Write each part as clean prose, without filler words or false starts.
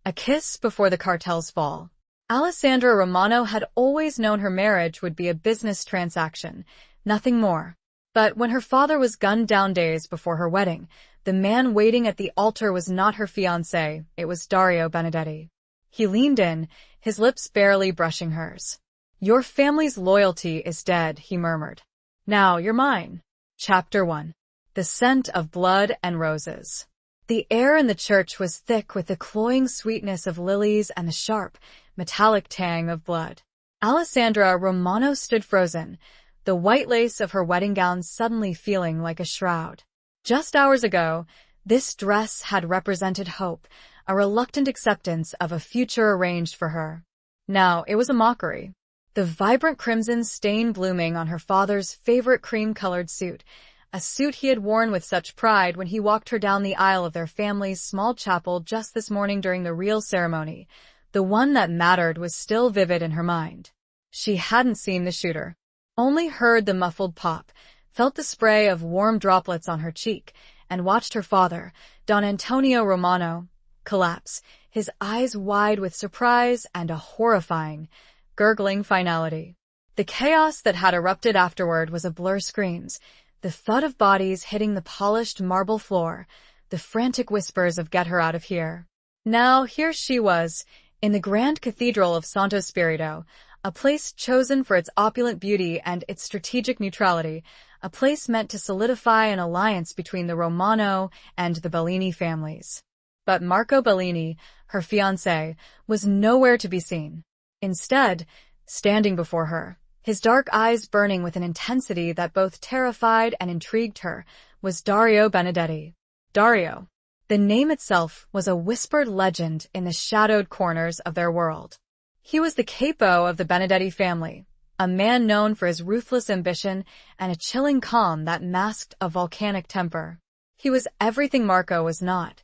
A kiss before the cartel's fall. Alessandra Romano had always known her marriage would be a business transaction, nothing more. But when her father was gunned down days before her wedding, the man waiting at the altar was not her fiancé, it was Dario Benedetti. He leaned in, his lips barely brushing hers. "Your family's loyalty is dead," he murmured. "Now you're mine." Chapter 1. The Scent of Blood and Roses. The air in the church was thick with the cloying sweetness of lilies and the sharp, metallic tang of blood. Alessandra Romano stood frozen, the white lace of her wedding gown suddenly feeling like a shroud. Just hours ago, this dress had represented hope, a reluctant acceptance of a future arranged for her. Now it was a mockery. The vibrant crimson stain blooming on her father's favorite cream-colored suit, a suit he had worn with such pride when he walked her down the aisle of their family's small chapel just this morning during the real ceremony. The one that mattered was still vivid in her mind. She hadn't seen the shooter, only heard the muffled pop, felt the spray of warm droplets on her cheek, and watched her father, Don Antonio Romano, collapse, his eyes wide with surprise and a horrifying, gurgling finality. The chaos that had erupted afterward was a blur screams, the thud of bodies hitting the polished marble floor, the frantic whispers of "get her out of here." Now here she was, in the grand cathedral of Santo Spirito, a place chosen for its opulent beauty and its strategic neutrality, a place meant to solidify an alliance between the Romano and the Bellini families. But Marco Bellini, her fiancé, was nowhere to be seen. Instead, standing before her, his dark eyes burning with an intensity that both terrified and intrigued her, was Dario Benedetti. Dario. The name itself was a whispered legend in the shadowed corners of their world. He was the capo of the Benedetti family, a man known for his ruthless ambition and a chilling calm that masked a volcanic temper. He was everything Marco was not: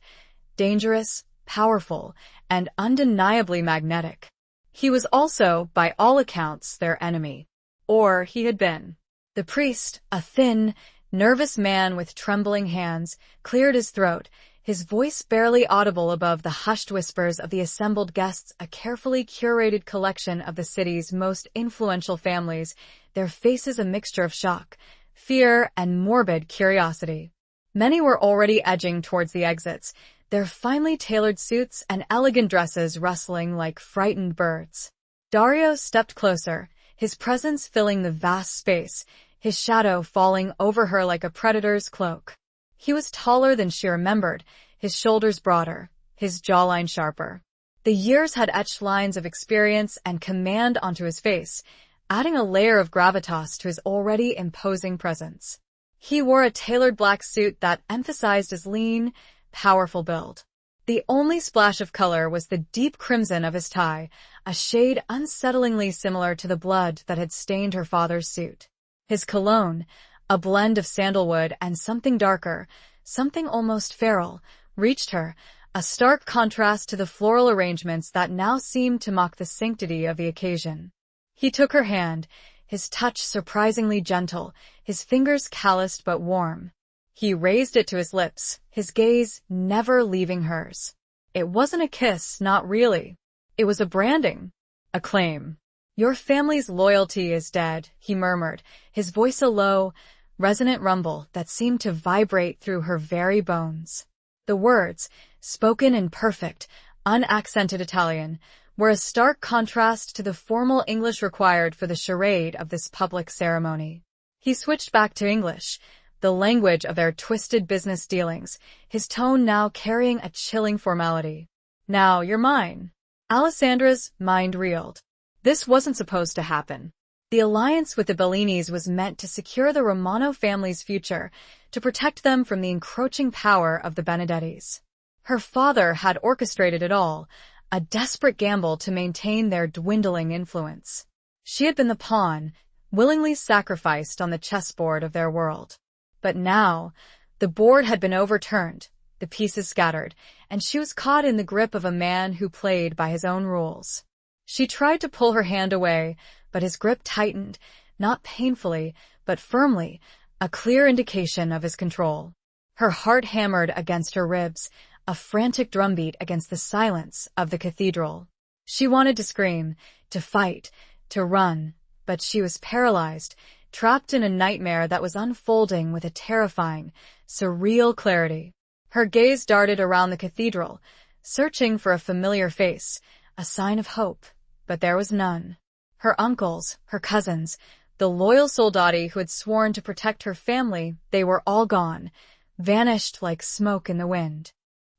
dangerous, powerful, and undeniably magnetic. He was also, by all accounts, their enemy. Or he had been. The priest, a thin, nervous man with trembling hands, cleared his throat, his voice barely audible above the hushed whispers of the assembled guests, a carefully curated collection of the city's most influential families, their faces a mixture of shock, fear, and morbid curiosity. Many were already edging towards the exits, their finely tailored suits and elegant dresses rustling like frightened birds. Dario stepped closer, his presence filling the vast space, his shadow falling over her like a predator's cloak. He was taller than she remembered, his shoulders broader, his jawline sharper. The years had etched lines of experience and command onto his face, adding a layer of gravitas to his already imposing presence. He wore a tailored black suit that emphasized his lean, powerful build. The only splash of color was the deep crimson of his tie, a shade unsettlingly similar to the blood that had stained her father's suit. His cologne, a blend of sandalwood and something darker, something almost feral, reached her, a stark contrast to the floral arrangements that now seemed to mock the sanctity of the occasion. He took her hand, his touch surprisingly gentle, his fingers calloused but warm. He raised it to his lips, his gaze never leaving hers. It wasn't a kiss, not really. It was a branding, a claim. "Your family's loyalty is dead," he murmured, his voice a low, resonant rumble that seemed to vibrate through her very bones. The words, spoken in perfect, unaccented Italian, were a stark contrast to the formal English required for the charade of this public ceremony. He switched back to English, the language of their twisted business dealings, his tone now carrying a chilling formality. "Now you're mine." Alessandra's mind reeled. This wasn't supposed to happen. The alliance with the Bellinis was meant to secure the Romano family's future, to protect them from the encroaching power of the Benedettis. Her father had orchestrated it all, a desperate gamble to maintain their dwindling influence. She had been the pawn, willingly sacrificed on the chessboard of their world. But now, the board had been overturned, the pieces scattered, and she was caught in the grip of a man who played by his own rules. She tried to pull her hand away, but his grip tightened, not painfully, but firmly, a clear indication of his control. Her heart hammered against her ribs, a frantic drumbeat against the silence of the cathedral. She wanted to scream, to fight, to run, but she was paralyzed, trapped in a nightmare that was unfolding with a terrifying, surreal clarity. Her gaze darted around the cathedral, searching for a familiar face, a sign of hope, but there was none. Her uncles, her cousins, the loyal soldati who had sworn to protect her family, they were all gone, vanished like smoke in the wind.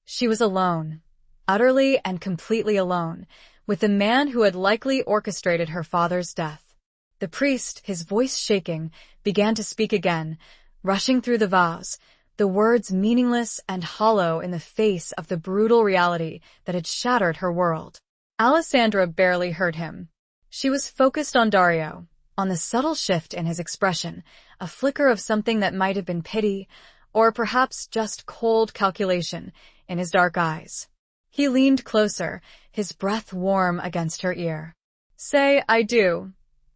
She was alone, utterly and completely alone, with the man who had likely orchestrated her father's death. The priest, his voice shaking, began to speak again, rushing through the vows, the words meaningless and hollow in the face of the brutal reality that had shattered her world. Alessandra barely heard him. She was focused on Dario, on the subtle shift in his expression, a flicker of something that might have been pity, or perhaps just cold calculation, in his dark eyes. He leaned closer, his breath warm against her ear. "Say, I do,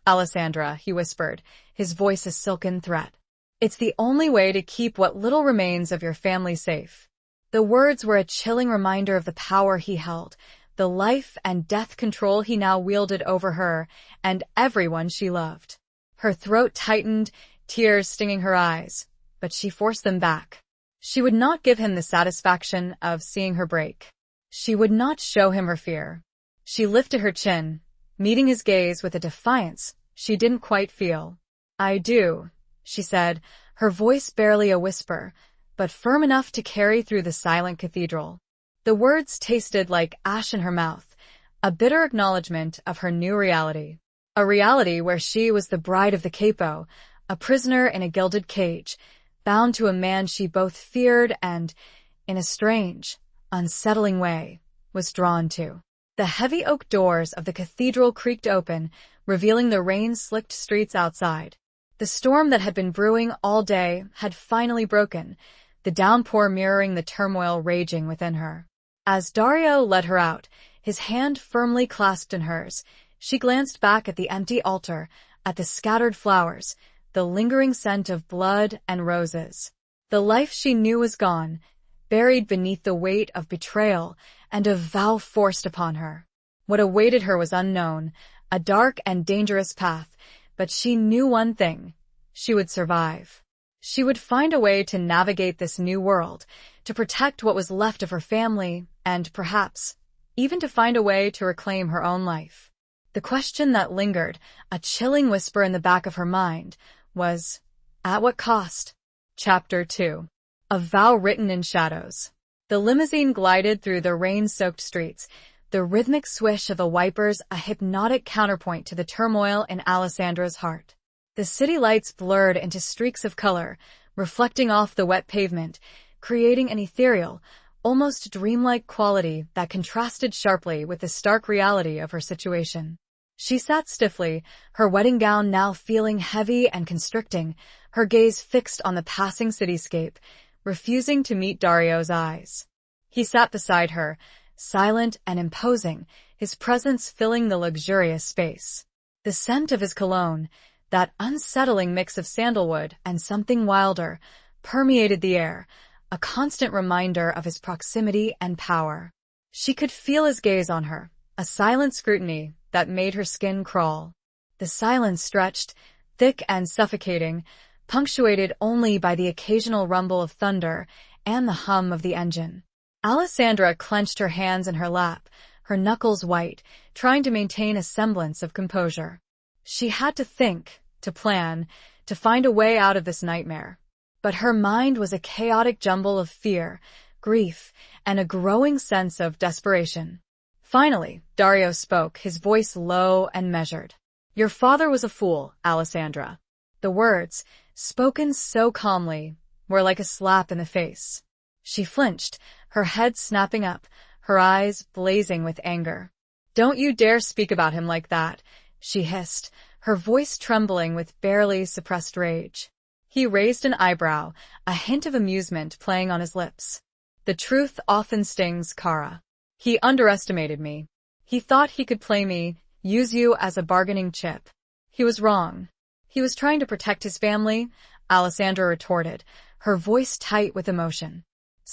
Alessandra," he whispered, his voice a silken threat. "It's the only way to keep what little remains of your family safe." The words were a chilling reminder of the power he held, the life and death control he now wielded over her and everyone she loved. Her throat tightened, tears stinging her eyes, but she forced them back. She would not give him the satisfaction of seeing her break. She would not show him her fear. She lifted her chin, meeting his gaze with a defiance she didn't quite feel. "I do," she said, her voice barely a whisper, but firm enough to carry through the silent cathedral. The words tasted like ash in her mouth, a bitter acknowledgement of her new reality. A reality where she was the bride of the capo, a prisoner in a gilded cage, bound to a man she both feared and, in a strange, unsettling way, was drawn to. The heavy oak doors of the cathedral creaked open, revealing the rain-slicked streets outside. The storm that had been brewing all day had finally broken, the downpour mirroring the turmoil raging within her. As Dario led her out, his hand firmly clasped in hers, she glanced back at the empty altar, at the scattered flowers, the lingering scent of blood and roses. The life she knew was gone, buried beneath the weight of betrayal and a vow forced upon her. What awaited her was unknown, a dark and dangerous path, but she knew one thing: she would survive. She would find a way to navigate this new world, to protect what was left of her family, and perhaps even to find a way to reclaim her own life. The question that lingered, a chilling whisper in the back of her mind, was, at what cost? Chapter 2. A vow written in shadows. The limousine glided through the rain-soaked streets, the rhythmic swish of the wipers a hypnotic counterpoint to the turmoil in Alessandra's heart. The city lights blurred into streaks of color, reflecting off the wet pavement, creating an ethereal, almost dreamlike quality that contrasted sharply with the stark reality of her situation. She sat stiffly, her wedding gown now feeling heavy and constricting, her gaze fixed on the passing cityscape, refusing to meet Dario's eyes. He sat beside her, silent and imposing, his presence filling the luxurious space. The scent of his cologne, that unsettling mix of sandalwood and something wilder, permeated the air, a constant reminder of his proximity and power. She could feel his gaze on her, a silent scrutiny that made her skin crawl. The silence stretched, thick and suffocating, punctuated only by the occasional rumble of thunder and the hum of the engine. Alessandra clenched her hands in her lap, her knuckles white, trying to maintain a semblance of composure. She had to think, to plan, to find a way out of this nightmare. But her mind was a chaotic jumble of fear, grief, and a growing sense of desperation. Finally, Dario spoke, his voice low and measured. "Your father was a fool, Alessandra." The words, spoken so calmly, were like a slap in the face. She flinched, her head snapping up, her eyes blazing with anger. "Don't you dare speak about him like that," she hissed, her voice trembling with barely suppressed rage. He raised an eyebrow, a hint of amusement playing on his lips. "The truth often stings, Kara. He underestimated me. He thought he could play me, use you as a bargaining chip. He was wrong. He was trying to protect his family," Alessandra retorted, her voice tight with emotion.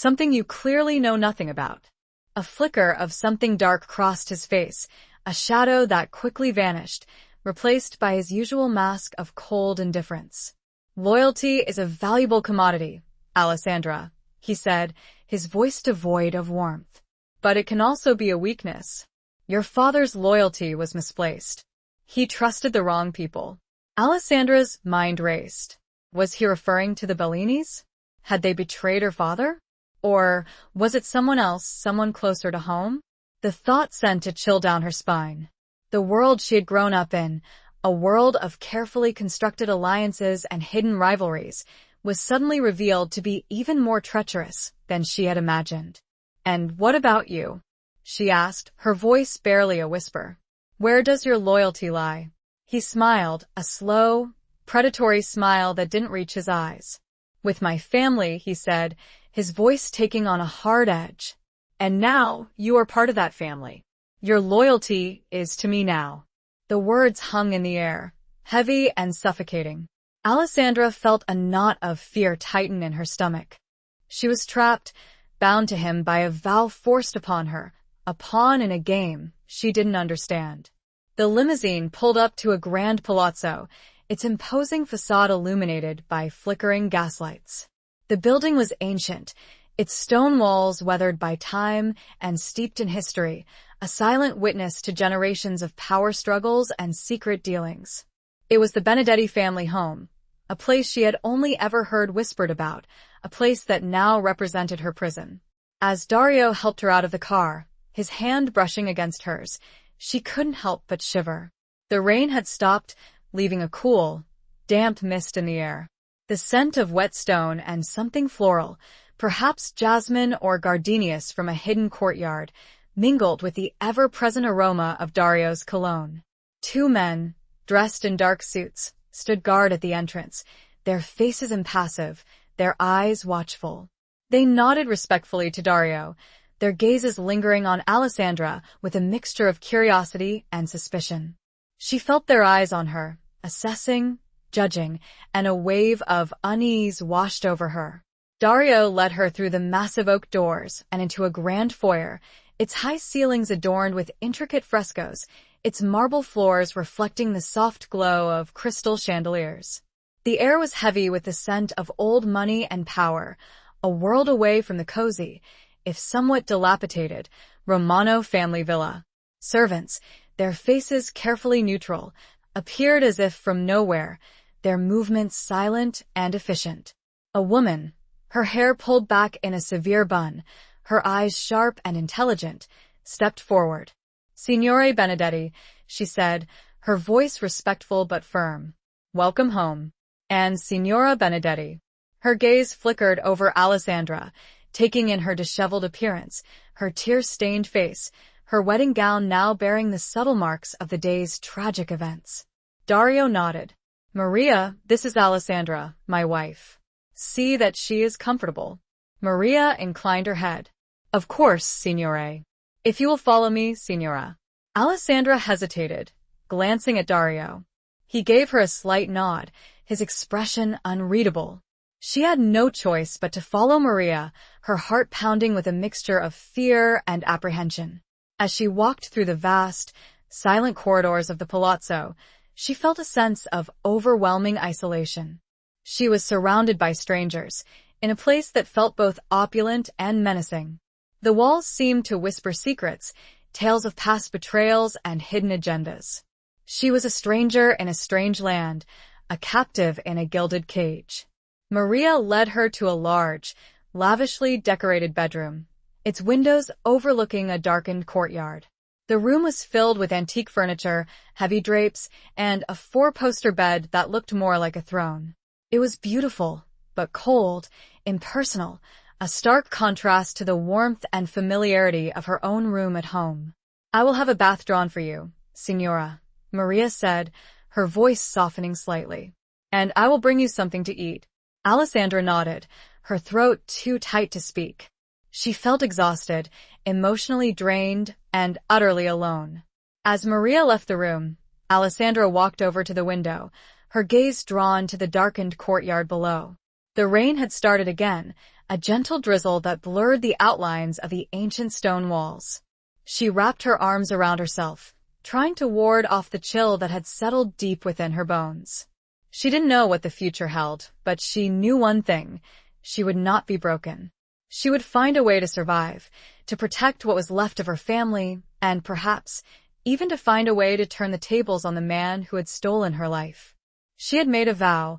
Something you clearly know nothing about. A flicker of something dark crossed his face, a shadow that quickly vanished, replaced by his usual mask of cold indifference. Loyalty is a valuable commodity, Alessandra, he said, his voice devoid of warmth. But it can also be a weakness. Your father's loyalty was misplaced. He trusted the wrong people. Alessandra's mind raced. Was he referring to the Bellinis? Had they betrayed her father? Or was it someone else, someone closer to home? The thought sent a chill down her spine. The world she had grown up in, a world of carefully constructed alliances and hidden rivalries, was suddenly revealed to be even more treacherous than she had imagined. "And what about you?" she asked, her voice barely a whisper. "Where does your loyalty lie?" He smiled, a slow, predatory smile that didn't reach his eyes. "With my family," he said, his voice taking on a hard edge. "And now, you are part of that family. Your loyalty is to me now." The words hung in the air, heavy and suffocating. Alessandra felt a knot of fear tighten in her stomach. She was trapped, bound to him by a vow forced upon her, a pawn in a game she didn't understand. The limousine pulled up to a grand palazzo, its imposing facade illuminated by flickering gaslights. The building was ancient, its stone walls weathered by time and steeped in history, a silent witness to generations of power struggles and secret dealings. It was the Benedetti family home, a place she had only ever heard whispered about, a place that now represented her prison. As Dario helped her out of the car, his hand brushing against hers, she couldn't help but shiver. The rain had stopped, leaving a cool, damp mist in the air. The scent of wet stone and something floral, perhaps jasmine or gardenias from a hidden courtyard, mingled with the ever-present aroma of Dario's cologne. Two men, dressed in dark suits, stood guard at the entrance, their faces impassive, their eyes watchful. They nodded respectfully to Dario, their gazes lingering on Alessandra with a mixture of curiosity and suspicion. She felt their eyes on her, assessing, judging, and a wave of unease washed over her. Dario led her through the massive oak doors and into a grand foyer, its high ceilings adorned with intricate frescoes, its marble floors reflecting the soft glow of crystal chandeliers. The air was heavy with the scent of old money and power, a world away from the cozy, if somewhat dilapidated, Romano family villa. Servants, their faces carefully neutral, appeared as if from nowhere, their movements silent and efficient. A woman, her hair pulled back in a severe bun, her eyes sharp and intelligent, stepped forward. "Signore Benedetti," she said, her voice respectful but firm. "Welcome home." And Signora Benedetti. Her gaze flickered over Alessandra, taking in her disheveled appearance, her tear-stained face, her wedding gown now bearing the subtle marks of the day's tragic events. Dario nodded. "Maria, this is Alessandra, my wife. See that she is comfortable." Maria inclined her head. "Of course, signore. If you will follow me, signora." Alessandra hesitated, glancing at Dario. He gave her a slight nod, his expression unreadable. She had no choice but to follow Maria, her heart pounding with a mixture of fear and apprehension. As she walked through the vast, silent corridors of the palazzo, she felt a sense of overwhelming isolation. She was surrounded by strangers, in a place that felt both opulent and menacing. The walls seemed to whisper secrets, tales of past betrayals and hidden agendas. She was a stranger in a strange land, a captive in a gilded cage. Maria led her to a large, lavishly decorated bedroom, its windows overlooking a darkened courtyard. The room was filled with antique furniture, heavy drapes, and a four-poster bed that looked more like a throne. It was beautiful, but cold, impersonal, a stark contrast to the warmth and familiarity of her own room at home. "I will have a bath drawn for you, signora," Maria said, her voice softening slightly. "And I will bring you something to eat." Alessandra nodded, her throat too tight to speak. She felt exhausted, emotionally drained, and utterly alone. As Maria left the room, Alessandra walked over to the window, her gaze drawn to the darkened courtyard below. The rain had started again, a gentle drizzle that blurred the outlines of the ancient stone walls. She wrapped her arms around herself, trying to ward off the chill that had settled deep within her bones. She didn't know what the future held, but she knew one thing: she would not be broken. She would find a way to survive, to protect what was left of her family, and perhaps even to find a way to turn the tables on the man who had stolen her life. She had made a vow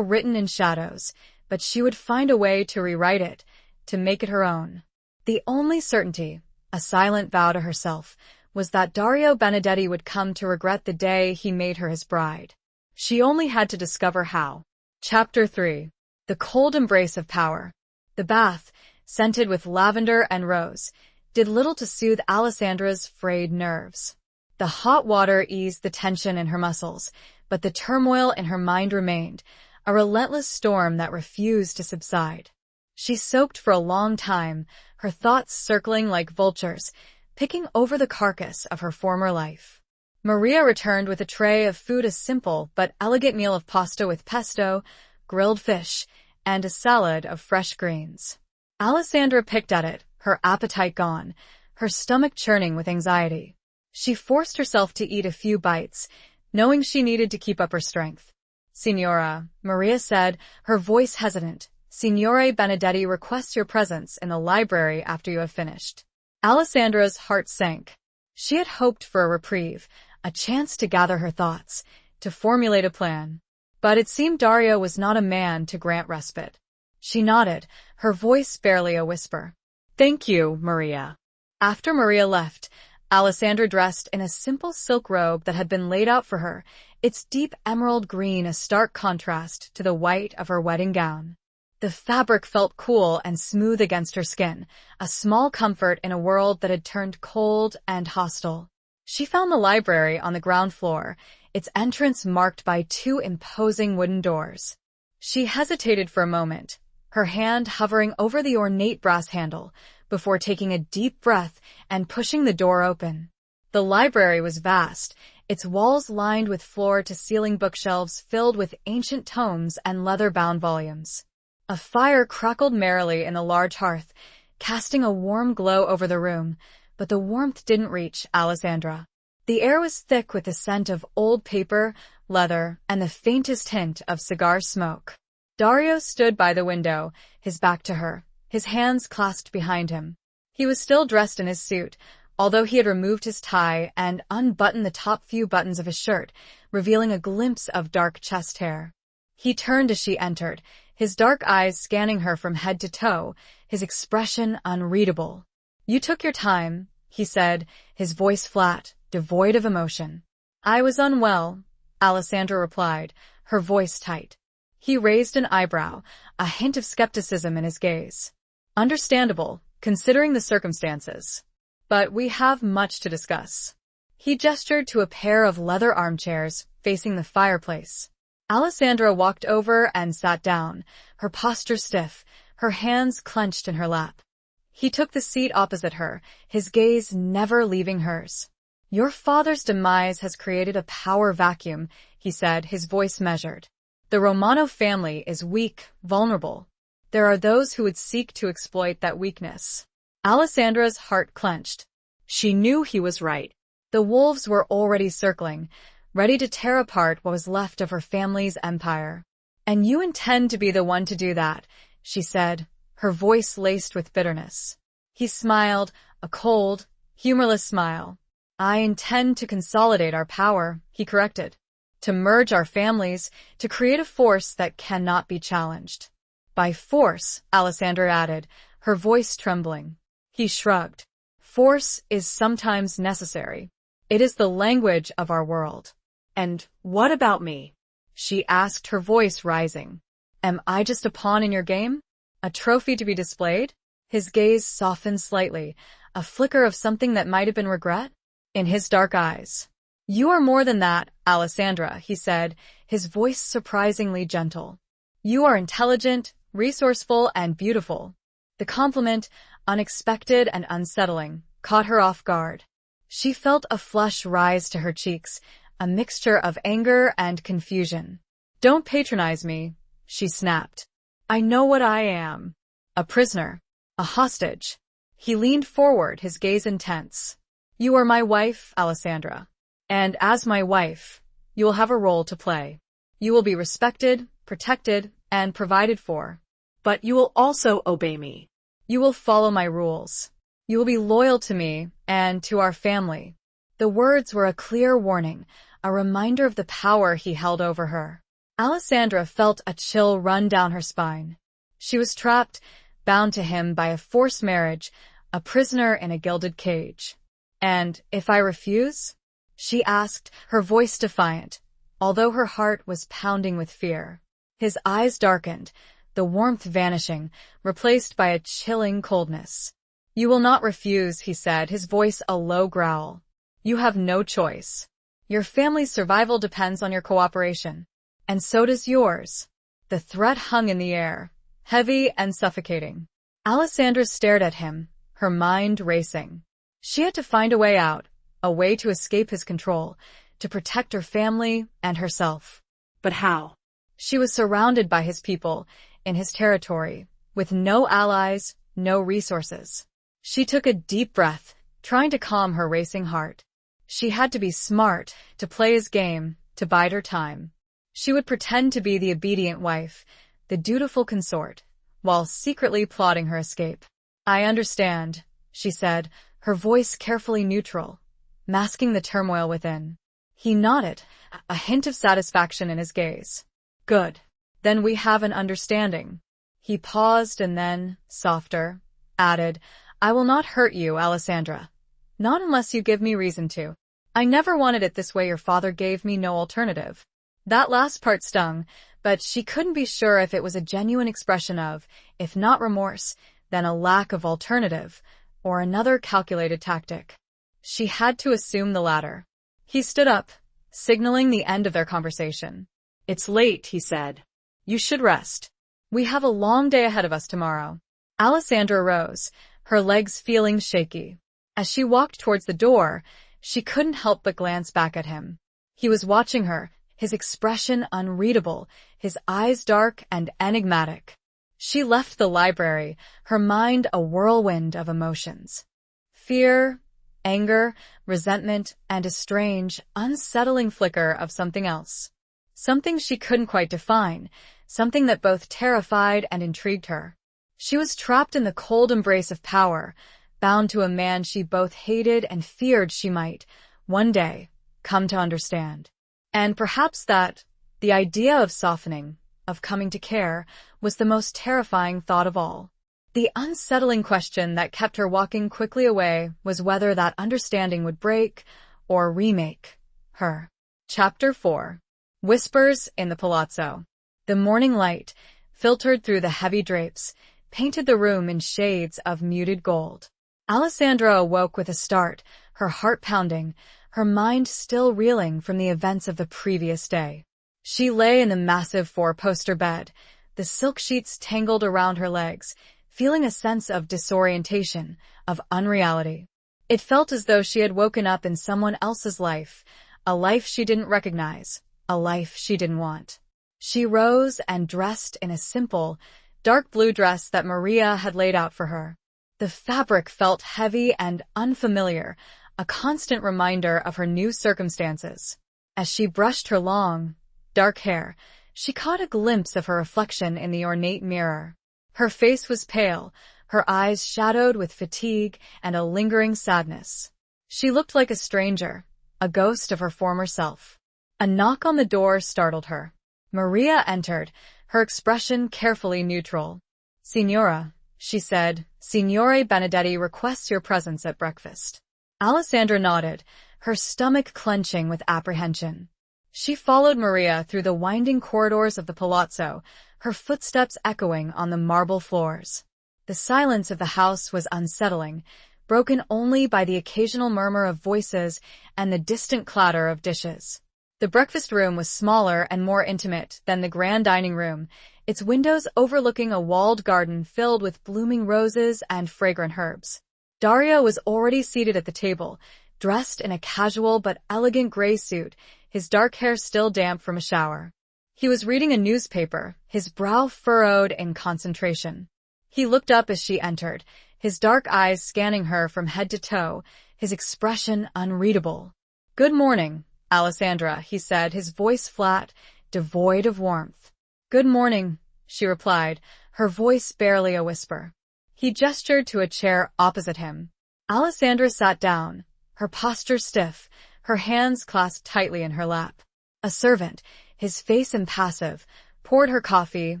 written in shadows, but she would find a way to rewrite it, to make it her own. The only certainty, a silent vow to herself, was that Dario Benedetti would come to regret the day he made her his bride. She only had to discover how. Chapter 3. The Cold Embrace of Power. The bath, scented with lavender and rose, did little to soothe Alessandra's frayed nerves. The hot water eased the tension in her muscles, but the turmoil in her mind remained, a relentless storm that refused to subside. She soaked for a long time, her thoughts circling like vultures, picking over the carcass of her former life. Maria returned with a tray of food, a simple but elegant meal of pasta with pesto, grilled fish, and a salad of fresh greens. Alessandra picked at it, her appetite gone, her stomach churning with anxiety. She forced herself to eat a few bites, knowing she needed to keep up her strength. "Signora," Maria said, her voice hesitant, "Signore Benedetti requests your presence in the library after you have finished." Alessandra's heart sank. She had hoped for a reprieve, a chance to gather her thoughts, to formulate a plan. But it seemed Dario was not a man to grant respite. She nodded, her voice barely a whisper. "Thank you, Maria." After Maria left, Alessandra dressed in a simple silk robe that had been laid out for her, its deep emerald green a stark contrast to the white of her wedding gown. The fabric felt cool and smooth against her skin, a small comfort in a world that had turned cold and hostile. She found the library on the ground floor, its entrance marked by two imposing wooden doors. She hesitated for a moment, her hand hovering over the ornate brass handle, before taking a deep breath and pushing the door open. The library was vast, its walls lined with floor-to-ceiling bookshelves filled with ancient tomes and leather-bound volumes. A fire crackled merrily in the large hearth, casting a warm glow over the room, but the warmth didn't reach Alessandra. The air was thick with the scent of old paper, leather, and the faintest hint of cigar smoke. Dario stood by the window, his back to her, his hands clasped behind him. He was still dressed in his suit, although he had removed his tie and unbuttoned the top few buttons of his shirt, revealing a glimpse of dark chest hair. He turned as she entered, his dark eyes scanning her from head to toe, his expression unreadable. "You took your time," he said, his voice flat, devoid of emotion. "I was unwell," Alessandra replied, her voice tight. He raised an eyebrow, a hint of skepticism in his gaze. "Understandable, considering the circumstances. But we have much to discuss." He gestured to a pair of leather armchairs facing the fireplace. Alessandra walked over and sat down, her posture stiff, her hands clenched in her lap. He took the seat opposite her, his gaze never leaving hers. "Your father's demise has created a power vacuum," he said, his voice measured. "The Romano family is weak, vulnerable. There are those who would seek to exploit that weakness." Alessandra's heart clenched. She knew he was right. The wolves were already circling, ready to tear apart what was left of her family's empire. "And you intend to be the one to do that," she said, her voice laced with bitterness. He smiled, a cold, humorless smile. "I intend to consolidate our power," he corrected. "To merge our families, to create a force that cannot be challenged." "By force," Alessandra added, her voice trembling. He shrugged. "Force is sometimes necessary. It is the language of our world." "And what about me?" she asked, her voice rising. "Am I just a pawn in your game? A trophy to be displayed?" His gaze softened slightly, a flicker of something that might have been regret in his dark eyes. "You are more than that, Alessandra," he said, his voice surprisingly gentle. "You are intelligent, resourceful, and beautiful." The compliment, unexpected and unsettling, caught her off guard. She felt a flush rise to her cheeks, a mixture of anger and confusion. "Don't patronize me," she snapped. "I know what I am." A prisoner. A hostage. He leaned forward, his gaze intense. You are my wife, Alessandra. And as my wife, you will have a role to play. You will be respected, protected, and provided for. But you will also obey me. You will follow my rules. You will be loyal to me and to our family. The words were a clear warning, a reminder of the power he held over her. Alessandra felt a chill run down her spine. She was trapped, bound to him by a forced marriage, a prisoner in a gilded cage. And if I refuse? She asked, her voice defiant, although her heart was pounding with fear. His eyes darkened, the warmth vanishing, replaced by a chilling coldness. You will not refuse, he said, his voice a low growl. You have no choice. Your family's survival depends on your cooperation. And so does yours. The threat hung in the air, heavy and suffocating. Alessandra stared at him, her mind racing. She had to find a way out, a way to escape his control, to protect her family and herself. But how? She was surrounded by his people, in his territory, with no allies, no resources. She took a deep breath, trying to calm her racing heart. She had to be smart, to play his game, to bide her time. She would pretend to be the obedient wife, the dutiful consort, while secretly plotting her escape. I understand, she said, her voice carefully neutral, masking the turmoil within. He nodded, a hint of satisfaction in his gaze. Good. Then we have an understanding. He paused and then, softer, added, I will not hurt you, Alessandra. Not unless you give me reason to. I never wanted it this way. Your father gave me no alternative. That last part stung, but she couldn't be sure if it was a genuine expression of, if not remorse, then a lack of alternative, or another calculated tactic. She had to assume the latter. He stood up, signaling the end of their conversation. It's late, he said. You should rest. We have a long day ahead of us tomorrow. Alessandra rose, her legs feeling shaky. As she walked towards the door, she couldn't help but glance back at him. He was watching her, his expression unreadable, his eyes dark and enigmatic. She left the library, her mind a whirlwind of emotions. Fear, anger, resentment, and a strange, unsettling flicker of something else. Something she couldn't quite define, something that both terrified and intrigued her. She was trapped in the cold embrace of power, bound to a man she both hated and feared she might, one day, come to understand. And perhaps that, the idea of softening, of coming to care, was the most terrifying thought of all. The unsettling question that kept her walking quickly away was whether that understanding would break or remake her. Chapter 4. Whispers in the Palazzo. The morning light, filtered through the heavy drapes, painted the room in shades of muted gold. Alessandra awoke with a start, her heart pounding, her mind still reeling from the events of the previous day. She lay in the massive four-poster bed, the silk sheets tangled around her legs, feeling a sense of disorientation, of unreality. It felt as though she had woken up in someone else's life, a life she didn't recognize, a life she didn't want. She rose and dressed in a simple, dark blue dress that Maria had laid out for her. The fabric felt heavy and unfamiliar, a constant reminder of her new circumstances. As she brushed her long, dark hair, she caught a glimpse of her reflection in the ornate mirror. Her face was pale, her eyes shadowed with fatigue and a lingering sadness. She looked like a stranger, a ghost of her former self. A knock on the door startled her. Maria entered, her expression carefully neutral. Signora, she said, Signore Benedetti requests your presence at breakfast. Alessandra nodded, her stomach clenching with apprehension. She followed Maria through the winding corridors of the palazzo, her footsteps echoing on the marble floors. The silence of the house was unsettling, broken only by the occasional murmur of voices and the distant clatter of dishes. The breakfast room was smaller and more intimate than the grand dining room, its windows overlooking a walled garden filled with blooming roses and fragrant herbs. Dario was already seated at the table, dressed in a casual but elegant gray suit, his dark hair still damp from a shower. He was reading a newspaper, his brow furrowed in concentration. He looked up as she entered, his dark eyes scanning her from head to toe, his expression unreadable. "Good morning, Alessandra," he said, his voice flat, devoid of warmth. "Good morning," she replied, her voice barely a whisper. He gestured to a chair opposite him. Alessandra sat down, her posture stiff, her hands clasped tightly in her lap. A servant, his face impassive, poured her coffee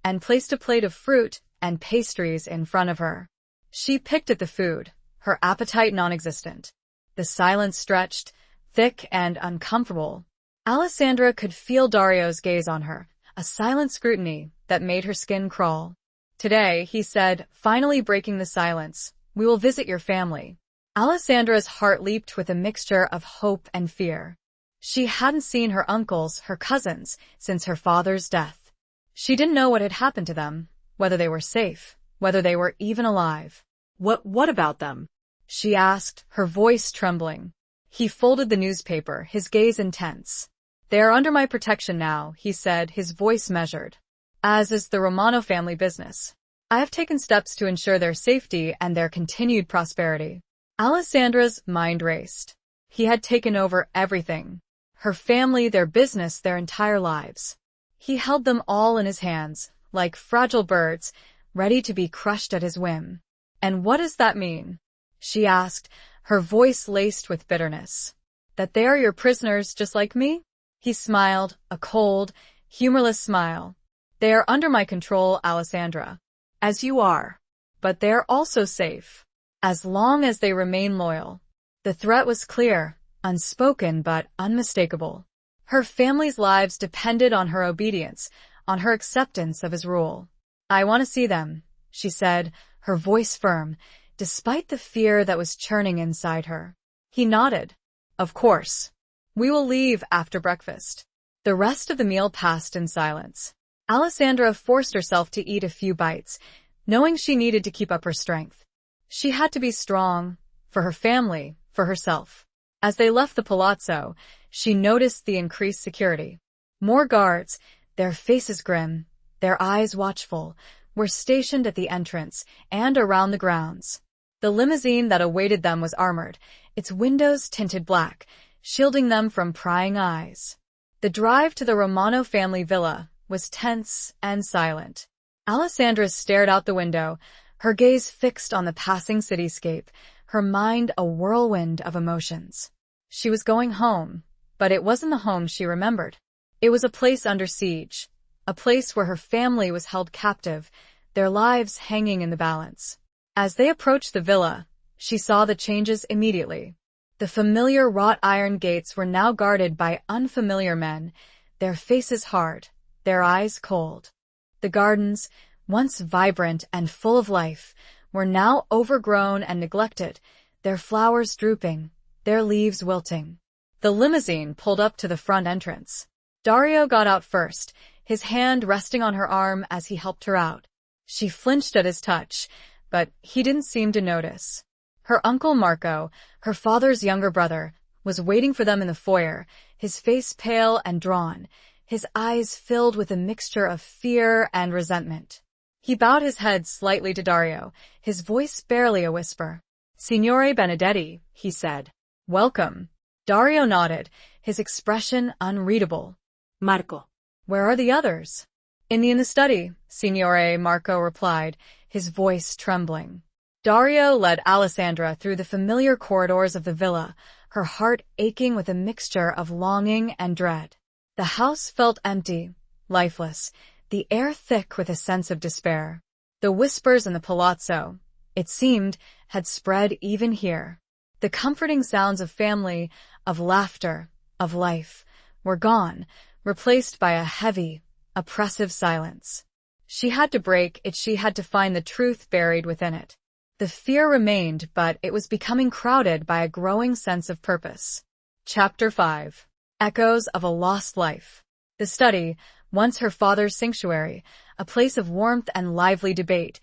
and placed a plate of fruit and pastries in front of her. She picked at the food, her appetite non-existent. The silence stretched, thick and uncomfortable. Alessandra could feel Dario's gaze on her, a silent scrutiny that made her skin crawl. "Today," he said, finally breaking the silence, "we will visit your family." Alessandra's heart leaped with a mixture of hope and fear. She hadn't seen her uncles, her cousins, since her father's death. She didn't know what had happened to them, whether they were safe, whether they were even alive. What about them?" she asked, her voice trembling. He folded the newspaper, his gaze intense. "They are under my protection now," he said, his voice measured. "As is the Romano family business. I have taken steps to ensure their safety and their continued prosperity." Alessandra's mind raced. He had taken over everything. Her family, their business, their entire lives. He held them all in his hands, like fragile birds, ready to be crushed at his whim. "And what does that mean?" she asked, her voice laced with bitterness. "That they are your prisoners just like me?" He smiled, a cold, humorless smile. "They are under my control, Alessandra. "As you are." But they are also safe. As long as they remain loyal." The threat was clear, unspoken but unmistakable. Her family's lives depended on her obedience, on her acceptance of his rule. "I want to see them," she said, her voice firm, despite the fear that was churning inside her. He nodded. "Of course. We will leave after breakfast." The rest of the meal passed in silence. Alessandra forced herself to eat a few bites, knowing she needed to keep up her strength. She had to be strong, for her family, for herself. As they left the palazzo, she noticed the increased security. More guards, their faces grim, their eyes watchful, were stationed at the entrance and around the grounds. The limousine that awaited them was armored, its windows tinted black, shielding them from prying eyes. The drive to the Romano family villa was tense and silent. Alessandra stared out the window, her gaze fixed on the passing cityscape, her mind a whirlwind of emotions. She was going home, but it wasn't the home she remembered. It was a place under siege, a place where her family was held captive, their lives hanging in the balance. As they approached the villa, she saw the changes immediately. The familiar wrought iron gates were now guarded by unfamiliar men, their faces hard, their eyes cold. The gardens, once vibrant and full of life, were now overgrown and neglected, their flowers drooping, their leaves wilting. The limousine pulled up to the front entrance. Dario got out first, his hand resting on her arm as he helped her out. She flinched at his touch, but he didn't seem to notice. Her uncle Marco, her father's younger brother, was waiting for them in the foyer, his face pale and drawn, his eyes filled with a mixture of fear and resentment. He bowed his head slightly to Dario, his voice barely a whisper. "Signore Benedetti," he said. "Welcome." Dario nodded, his expression unreadable. "Marco." "Where are the others?" In the study, Signore," Marco replied, his voice trembling. Dario led Alessandra through the familiar corridors of the villa, her heart aching with a mixture of longing and dread. The house felt empty, lifeless, the air thick with a sense of despair. The whispers in the palazzo, it seemed, had spread even here. The comforting sounds of family, of laughter, of life, were gone, replaced by a heavy, oppressive silence. She had to break it, she had to find the truth buried within it. The fear remained, but it was becoming crowded by a growing sense of purpose. Chapter 5. Echoes of a Lost Life. The study, once her father's sanctuary, a place of warmth and lively debate,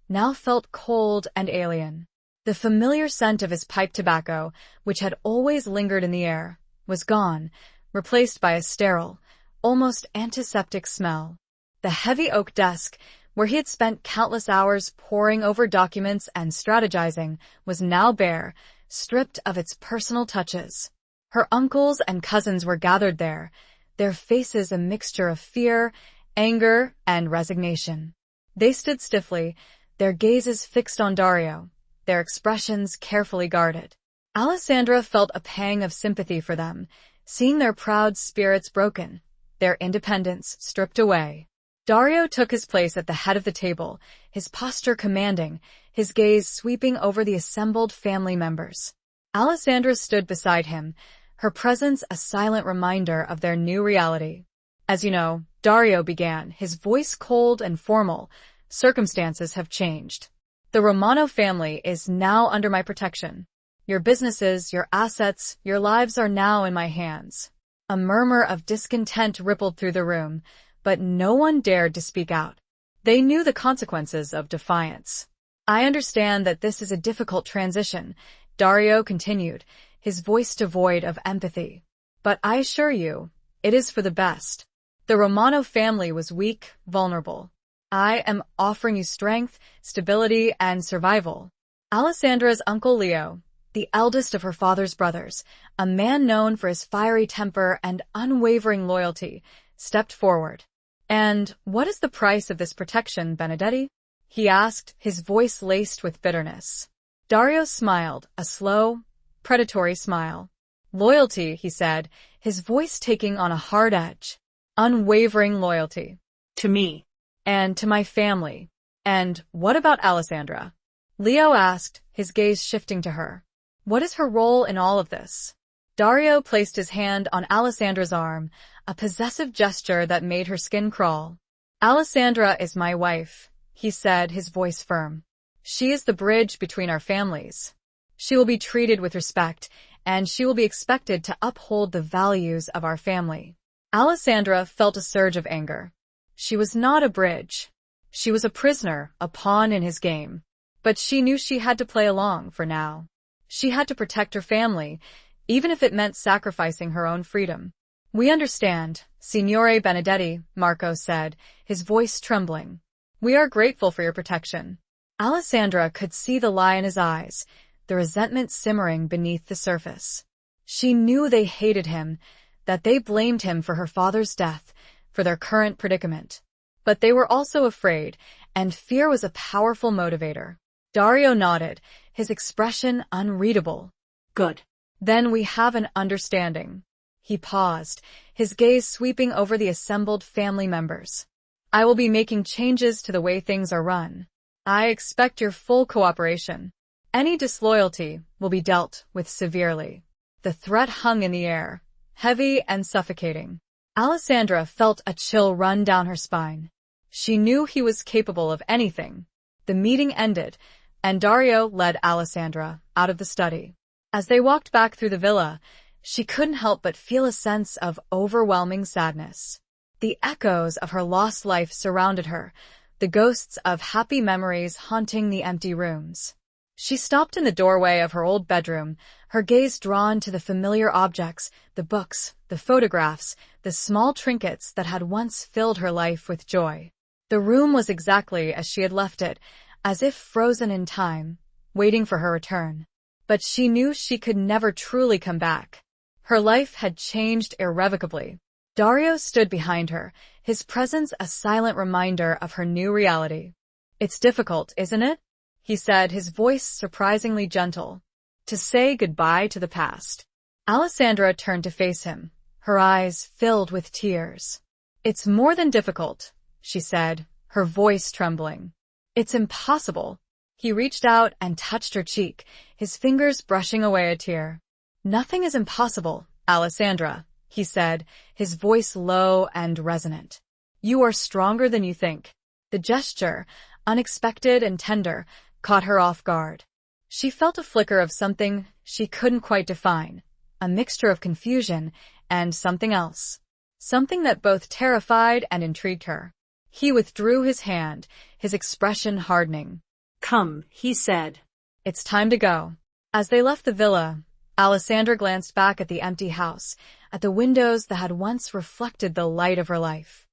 now felt cold and alien. The familiar scent of his pipe tobacco, which had always lingered in the air, was gone, replaced by a sterile, almost antiseptic smell. The heavy oak desk, where he had spent countless hours poring over documents and strategizing, was now bare, stripped of its personal touches. Her uncles and cousins were gathered there, their faces a mixture of fear, anger, and resignation. They stood stiffly, their gazes fixed on Dario, their expressions carefully guarded. Alessandra felt a pang of sympathy for them, seeing their proud spirits broken, their independence stripped away. Dario took his place at the head of the table, his posture commanding, his gaze sweeping over the assembled family members. Alessandra stood beside him, her presence a silent reminder of their new reality. As you know, Dario began, his voice cold and formal. Circumstances have changed. The Romano family is now under my protection. Your businesses, your assets, your lives are now in my hands. A murmur of discontent rippled through the room, but no one dared to speak out. They knew the consequences of defiance. I understand that this is a difficult transition, Dario continued, his voice devoid of empathy. But I assure you, it is for the best. The Romano family was weak, vulnerable. I am offering you strength, stability, and survival. Alessandra's uncle Leo, the eldest of her father's brothers, a man known for his fiery temper and unwavering loyalty, stepped forward. "And what is the price of this protection, Benedetti?" he asked, his voice laced with bitterness. Dario smiled, a slow, predatory smile. "Loyalty," he said, his voice taking on a hard edge. "Unwavering loyalty. To me. And to my family. And what about Alessandra?" Leo asked, his gaze shifting to her. "What is her role in all of this?" Dario placed his hand on Alessandra's arm, a possessive gesture that made her skin crawl. "Alessandra is my wife," he said, his voice firm. "She is the bridge between our families. She will be treated with respect, and she will be expected to uphold the values of our family." Alessandra felt a surge of anger. She was not a bridge. She was a prisoner, a pawn in his game. But she knew she had to play along for now. She had to protect her family, even if it meant sacrificing her own freedom. "We understand, Signore Benedetti," Marco said, his voice trembling. "We are grateful for your protection." Alessandra could see the lie in his eyes, the resentment simmering beneath the surface. She knew they hated him, that they blamed him for her father's death, for their current predicament. But they were also afraid, and fear was a powerful motivator. Dario nodded, his expression unreadable. "Good. "Then we have an understanding." He paused, his gaze sweeping over the assembled family members. "I will be making changes to the way things are run. I expect your full cooperation. Any disloyalty will be dealt with severely." The threat hung in the air, heavy and suffocating. Alessandra felt a chill run down her spine. She knew he was capable of anything. The meeting ended, and Dario led Alessandra out of the study. As they walked back through the villa, she couldn't help but feel a sense of overwhelming sadness. The echoes of her lost life surrounded her, the ghosts of happy memories haunting the empty rooms. She stopped in the doorway of her old bedroom, her gaze drawn to the familiar objects, the books, the photographs, the small trinkets that had once filled her life with joy. The room was exactly as she had left it, as if frozen in time, waiting for her return. But she knew she could never truly come back. Her life had changed irrevocably. Dario stood behind her, his presence a silent reminder of her new reality. "It's difficult, isn't it?" he said, his voice surprisingly gentle. "To say goodbye to the past." Alessandra turned to face him, her eyes filled with tears. "It's more than difficult," she said, her voice trembling. "It's impossible." He reached out and touched her cheek, his fingers brushing away a tear. "Nothing is impossible, Alessandra," he said, his voice low and resonant. "You are stronger than you think." The gesture, unexpected and tender, caught her off guard. She felt a flicker of something she couldn't quite define, a mixture of confusion and something else. Something that both terrified and intrigued her. He withdrew his hand, his expression hardening. "Come," he said. "It's time to go." As they left the villa, Alessandra glanced back at the empty house, at the windows that had once reflected the light of her life.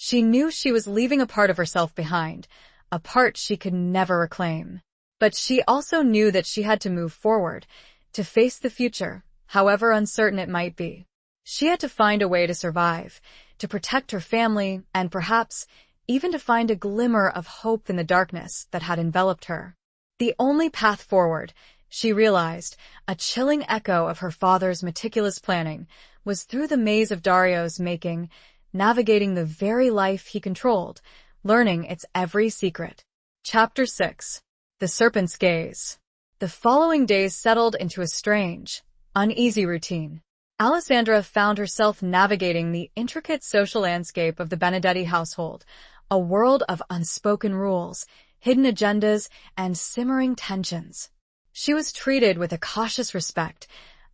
She knew she was leaving a part of herself behind, a part she could never reclaim. But she also knew that she had to move forward, to face the future, however uncertain it might be. She had to find a way to survive, to protect her family, and perhaps even to find a glimmer of hope in the darkness that had enveloped her. The only path forward, she realized, a chilling echo of her father's meticulous planning, was through the maze of Dario's making, navigating the very life he controlled, learning its every secret. Chapter 6. The Serpent's Gaze. The following days settled into a strange, uneasy routine. Alessandra found herself navigating the intricate social landscape of the Benedetti household, a world of unspoken rules, hidden agendas, and simmering tensions. She was treated with a cautious respect,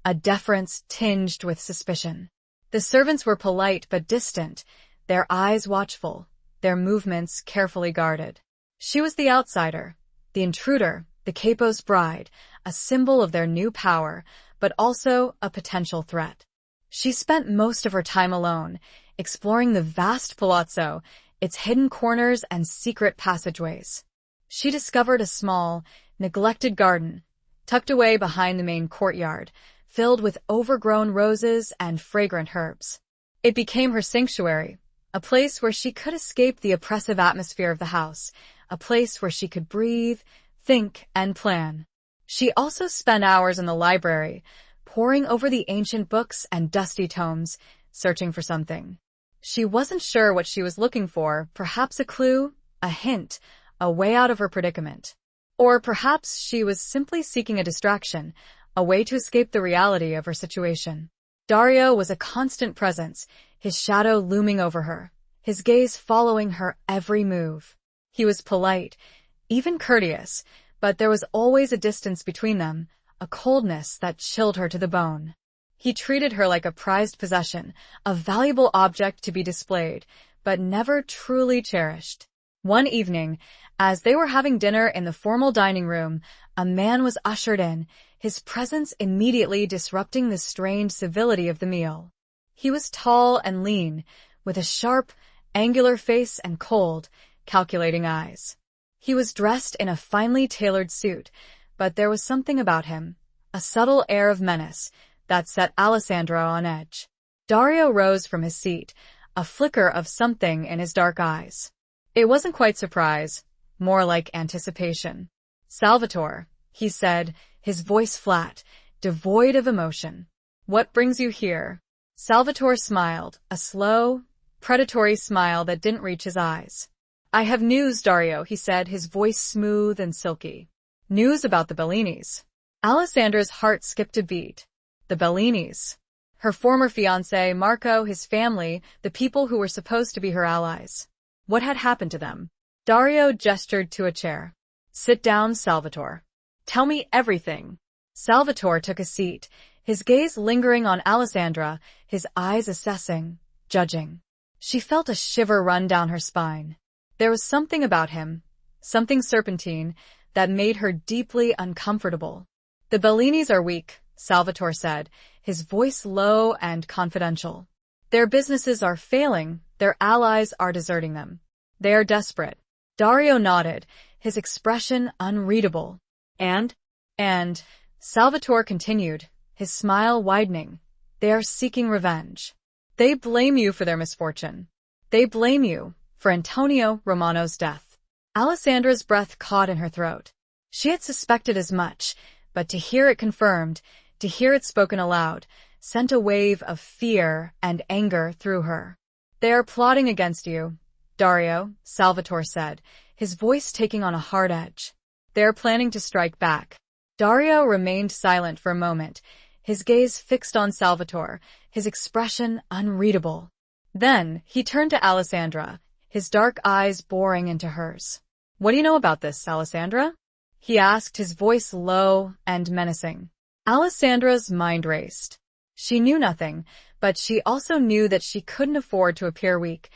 a deference tinged with suspicion. The servants were polite but distant, their eyes watchful, their movements carefully guarded. She was the outsider, the intruder, the capo's bride, a symbol of their new power, but also a potential threat. She spent most of her time alone, exploring the vast palazzo, its hidden corners and secret passageways. She discovered a small, neglected garden, tucked away behind the main courtyard, filled with overgrown roses and fragrant herbs. It became her sanctuary, a place where she could escape the oppressive atmosphere of the house, a place where she could breathe, think, and plan. She also spent hours in the library, poring over the ancient books and dusty tomes, searching for something. She wasn't sure what she was looking for, perhaps a clue, a hint, a way out of her predicament. Or perhaps she was simply seeking a distraction, a way to escape the reality of her situation. Dario was a constant presence, his shadow looming over her, his gaze following her every move. He was polite, even courteous, but there was always a distance between them, a coldness that chilled her to the bone. He treated her like a prized possession, a valuable object to be displayed, but never truly cherished. One evening, as they were having dinner in the formal dining room, a man was ushered in, his presence immediately disrupting the strained civility of the meal. He was tall and lean, with a sharp, angular face and cold, calculating eyes. He was dressed in a finely tailored suit, but there was something about him, a subtle air of menace, that set Alessandra on edge. Dario rose from his seat, a flicker of something in his dark eyes. It wasn't quite surprise, more like anticipation. "Salvatore," he said, his voice flat, devoid of emotion. "What brings you here?" Salvatore smiled, a slow, predatory smile that didn't reach his eyes. "I have news, Dario," he said, his voice smooth and silky. "News about the Bellinis." Alessandra's heart skipped a beat. The Bellinis. Her former fiancé, Marco, his family, the people who were supposed to be her allies. What had happened to them? Dario gestured to a chair. "Sit down, Salvatore. Tell me everything." Salvatore took a seat, his gaze lingering on Alessandra, his eyes assessing, judging. She felt a shiver run down her spine. There was something about him, something serpentine, that made her deeply uncomfortable. "The Bellinis are weak," Salvatore said, his voice low and confidential. "Their businesses are failing, their allies are deserting them. They are desperate." Dario nodded, his expression unreadable. And Salvatore continued, his smile widening. "They are seeking revenge. They blame you for their misfortune. They blame you for Antonio Romano's death." Alessandra's breath caught in her throat. She had suspected as much, but to hear it confirmed, to hear it spoken aloud, sent a wave of fear and anger through her. "They are plotting against you, Dario," Salvatore said, his voice taking on a hard edge. "They are planning to strike back." Dario remained silent for a moment, his gaze fixed on Salvatore, his expression unreadable. Then he turned to Alessandra, his dark eyes boring into hers. "What do you know about this, Alessandra?" he asked, his voice low and menacing. Alessandra's mind raced. She knew nothing, but she also knew that she couldn't afford to appear weak,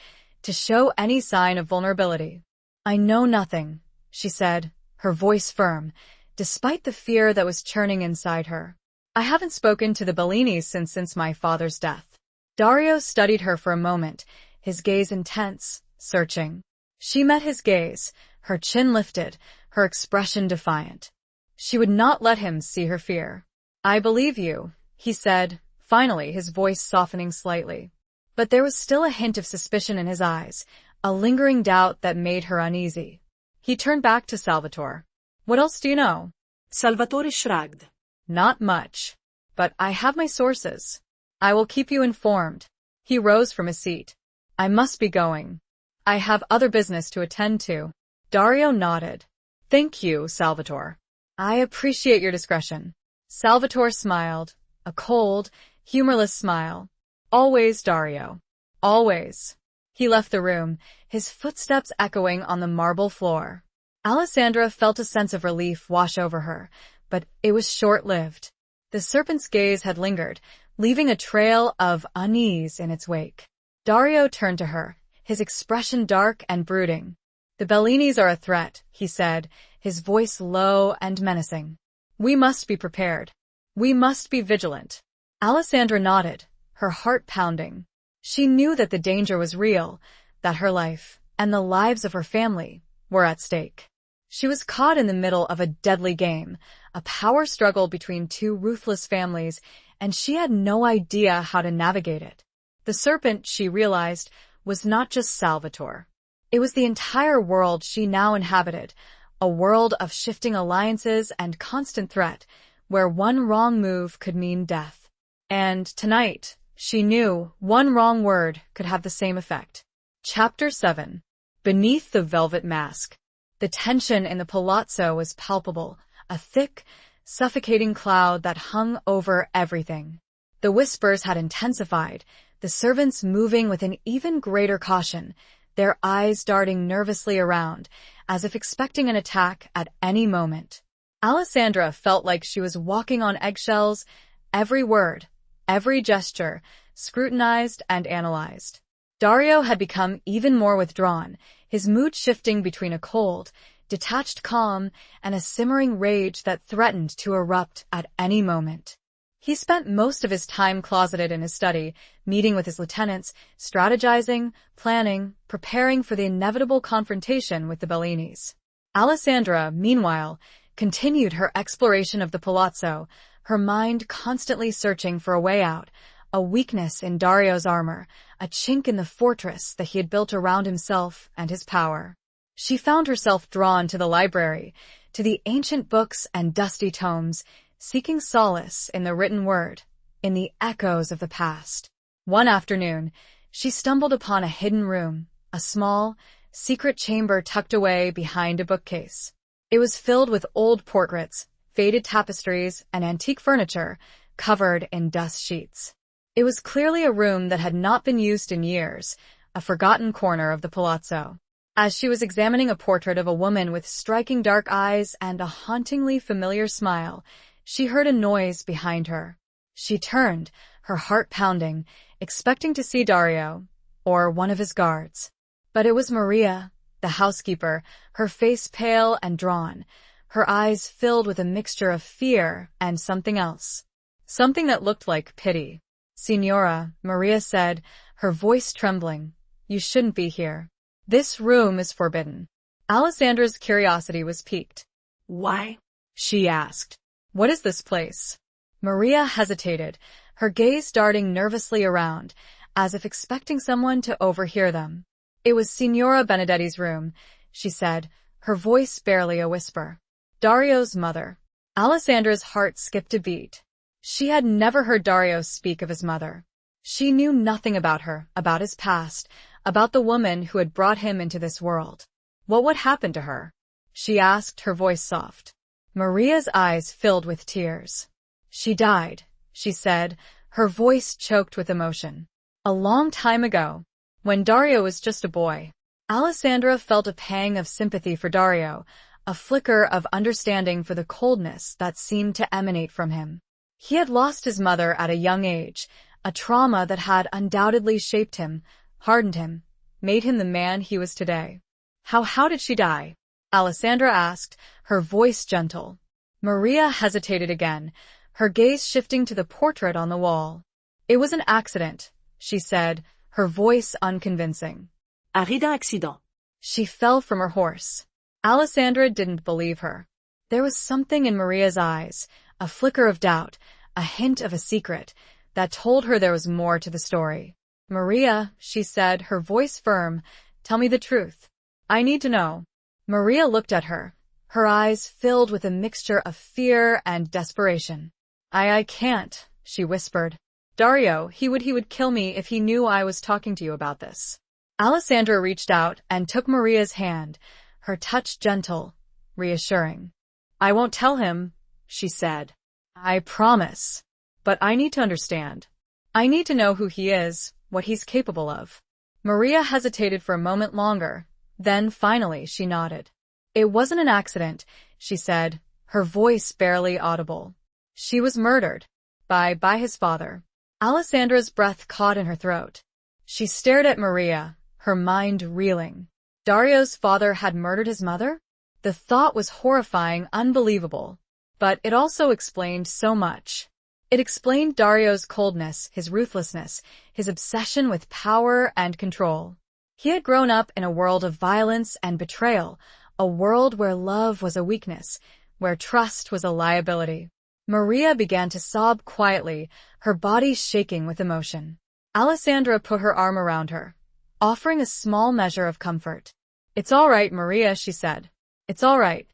to show any sign of vulnerability. "I know nothing," she said, her voice firm, despite the fear that was churning inside her. "I haven't spoken to the Bellinis since my father's death." Dario studied her for a moment, his gaze intense, searching. She met his gaze, her chin lifted, her expression defiant. She would not let him see her fear. "I believe you," he said, finally, his voice softening slightly. But there was still a hint of suspicion in his eyes, a lingering doubt that made her uneasy. He turned back to Salvatore. "What else do you know?" Salvatore shrugged. "Not much. But I have my sources. I will keep you informed." He rose from his seat. "I must be going. I have other business to attend to." Dario nodded. "Thank you, Salvatore. I appreciate your discretion." Salvatore smiled, a cold, humorless smile. "Always, Dario. Always." He left the room, his footsteps echoing on the marble floor. Alessandra felt a sense of relief wash over her, but it was short-lived. The serpent's gaze had lingered, leaving a trail of unease in its wake. Dario turned to her, his expression dark and brooding. "The Bellinis are a threat," he said, his voice low and menacing. "We must be prepared. We must be vigilant." Alessandra nodded, her heart pounding. She knew that the danger was real, that her life, and the lives of her family, were at stake. She was caught in the middle of a deadly game, a power struggle between two ruthless families, and she had no idea how to navigate it. The serpent, she realized, was not just Salvatore. It was the entire world she now inhabited, a world of shifting alliances and constant threat, where one wrong move could mean death. And tonight, she knew one wrong word could have the same effect. Chapter 7. Beneath the velvet mask. The tension in the palazzo was palpable, a thick, suffocating cloud that hung over everything. The whispers had intensified, the servants moving with an even greater caution, their eyes darting nervously around, as if expecting an attack at any moment. Alessandra felt like she was walking on eggshells, every word, every gesture, scrutinized and analyzed. Dario had become even more withdrawn, his mood shifting between a cold, detached calm and a simmering rage that threatened to erupt at any moment. He spent most of his time closeted in his study, meeting with his lieutenants, strategizing, planning, preparing for the inevitable confrontation with the Bellinis. Alessandra, meanwhile, continued her exploration of the palazzo, her mind constantly searching for a way out, a weakness in Dario's armor, a chink in the fortress that he had built around himself and his power. She found herself drawn to the library, to the ancient books and dusty tomes, seeking solace in the written word, in the echoes of the past. One afternoon, she stumbled upon a hidden room, a small, secret chamber tucked away behind a bookcase. It was filled with old portraits, faded tapestries, and antique furniture, covered in dust sheets. It was clearly a room that had not been used in years, a forgotten corner of the palazzo. As she was examining a portrait of a woman with striking dark eyes and a hauntingly familiar smile, she heard a noise behind her. She turned, her heart pounding, expecting to see Dario, or one of his guards. But it was Maria, the housekeeper, her face pale and drawn, her eyes filled with a mixture of fear and something else. Something that looked like pity. "Signora," Maria said, her voice trembling, "you shouldn't be here. This room is forbidden." Alessandra's curiosity was piqued. "Why?" she asked. "What is this place?" Maria hesitated, her gaze darting nervously around, as if expecting someone to overhear them. "It was Signora Benedetti's room," she said, her voice barely a whisper. "Dario's mother." Alessandra's heart skipped a beat. She had never heard Dario speak of his mother. She knew nothing about her, about his past, about the woman who had brought him into this world. What would happen to her? She asked, her voice soft. Maria's eyes filled with tears. "She died," she said, her voice choked with emotion. "A long time ago, when Dario was just a boy." Alessandra felt a pang of sympathy for Dario, a flicker of understanding for the coldness that seemed to emanate from him. He had lost his mother at a young age, a trauma that had undoubtedly shaped him, hardened him, made him the man he was today. How did she die?" Alessandra asked, her voice gentle. Maria hesitated again, her gaze shifting to the portrait on the wall. "It was an accident," she said, her voice unconvincing. Arrêt d'un accident. She fell from her horse. Alessandra didn't believe her. There was something in Maria's eyes, a flicker of doubt, a hint of a secret, that told her there was more to the story. "Maria," she said, her voice firm, "tell me the truth. I need to know." Maria looked at her, her eyes filled with a mixture of fear and desperation. I can't," she whispered. "Dario, he would kill me if he knew I was talking to you about this." Alessandra reached out and took Maria's hand, her touch gentle, reassuring. "I won't tell him," she said. "I promise. But I need to understand. I need to know who he is, what he's capable of." Maria hesitated for a moment longer, then finally she nodded. "It wasn't an accident," she said, her voice barely audible. "She was murdered. By his father." Alessandra's breath caught in her throat. She stared at Maria, her mind reeling. Dario's father had murdered his mother? The thought was horrifying, unbelievable. But it also explained so much. It explained Dario's coldness, his ruthlessness, his obsession with power and control. He had grown up in a world of violence and betrayal, a world where love was a weakness, where trust was a liability. Maria began to sob quietly, her body shaking with emotion. Alessandra put her arm around her, offering a small measure of comfort. "It's all right, Maria," she said. "It's all right.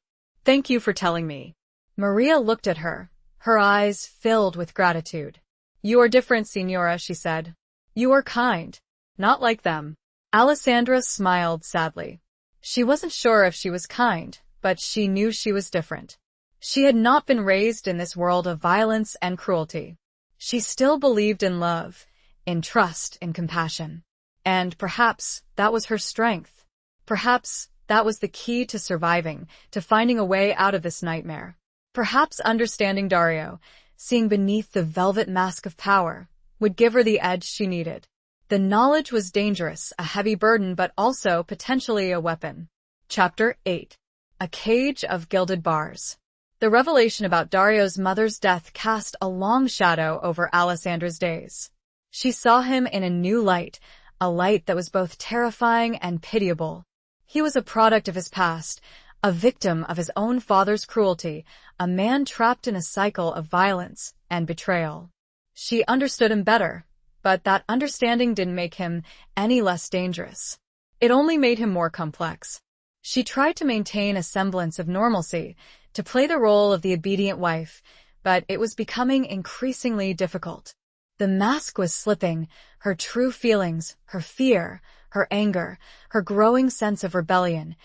Thank you for telling me." Maria looked at her, her eyes filled with gratitude. "You are different, Signora," she said. "You are kind. Not like them." Alessandra smiled sadly. She wasn't sure if she was kind, but she knew she was different. She had not been raised in this world of violence and cruelty. She still believed in love, in trust, in compassion. And perhaps that was her strength. Perhaps that was the key to surviving, to finding a way out of this nightmare. Perhaps understanding Dario, seeing beneath the velvet mask of power, would give her the edge she needed. The knowledge was dangerous, a heavy burden, but also potentially a weapon. Chapter 8. A Cage of Gilded Bars. The revelation about Dario's mother's death cast a long shadow over Alessandra's days. She saw him in a new light, a light that was both terrifying and pitiable. He was a product of his past, a victim of his own father's cruelty, a man trapped in a cycle of violence and betrayal. She understood him better, but that understanding didn't make him any less dangerous. It only made him more complex. She tried to maintain a semblance of normalcy, to play the role of the obedient wife, but it was becoming increasingly difficult. The mask was slipping, her true feelings, her fear, her anger, her growing sense of rebellion,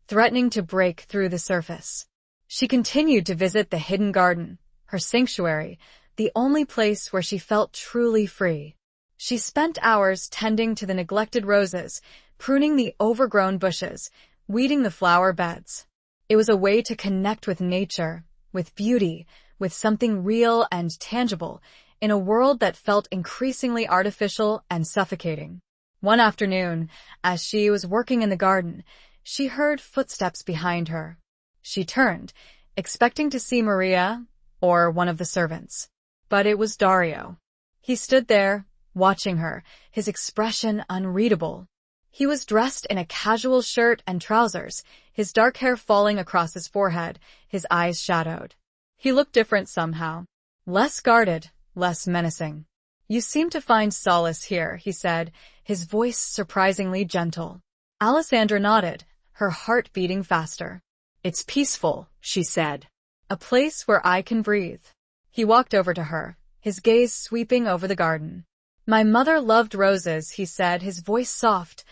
threatening to break through the surface. She continued to visit the hidden garden, her sanctuary, the only place where she felt truly free. She spent hours tending to the neglected roses, pruning the overgrown bushes, weeding the flower beds. It was a way to connect with nature, with beauty, with something real and tangible, in a world that felt increasingly artificial and suffocating. One afternoon, as she was working in the garden, she heard footsteps behind her. She turned, expecting to see Maria or one of the servants. But it was Dario. He stood there, watching her, his expression unreadable. He was dressed in a casual shirt and trousers, his dark hair falling across his forehead, his eyes shadowed. He looked different somehow. Less guarded, less menacing. "You seem to find solace here," he said, his voice surprisingly gentle. Alessandra nodded, her heart beating faster. "It's peaceful," she said. "A place where I can breathe." He walked over to her, his gaze sweeping over the garden. "My mother loved roses," he said, his voice soft,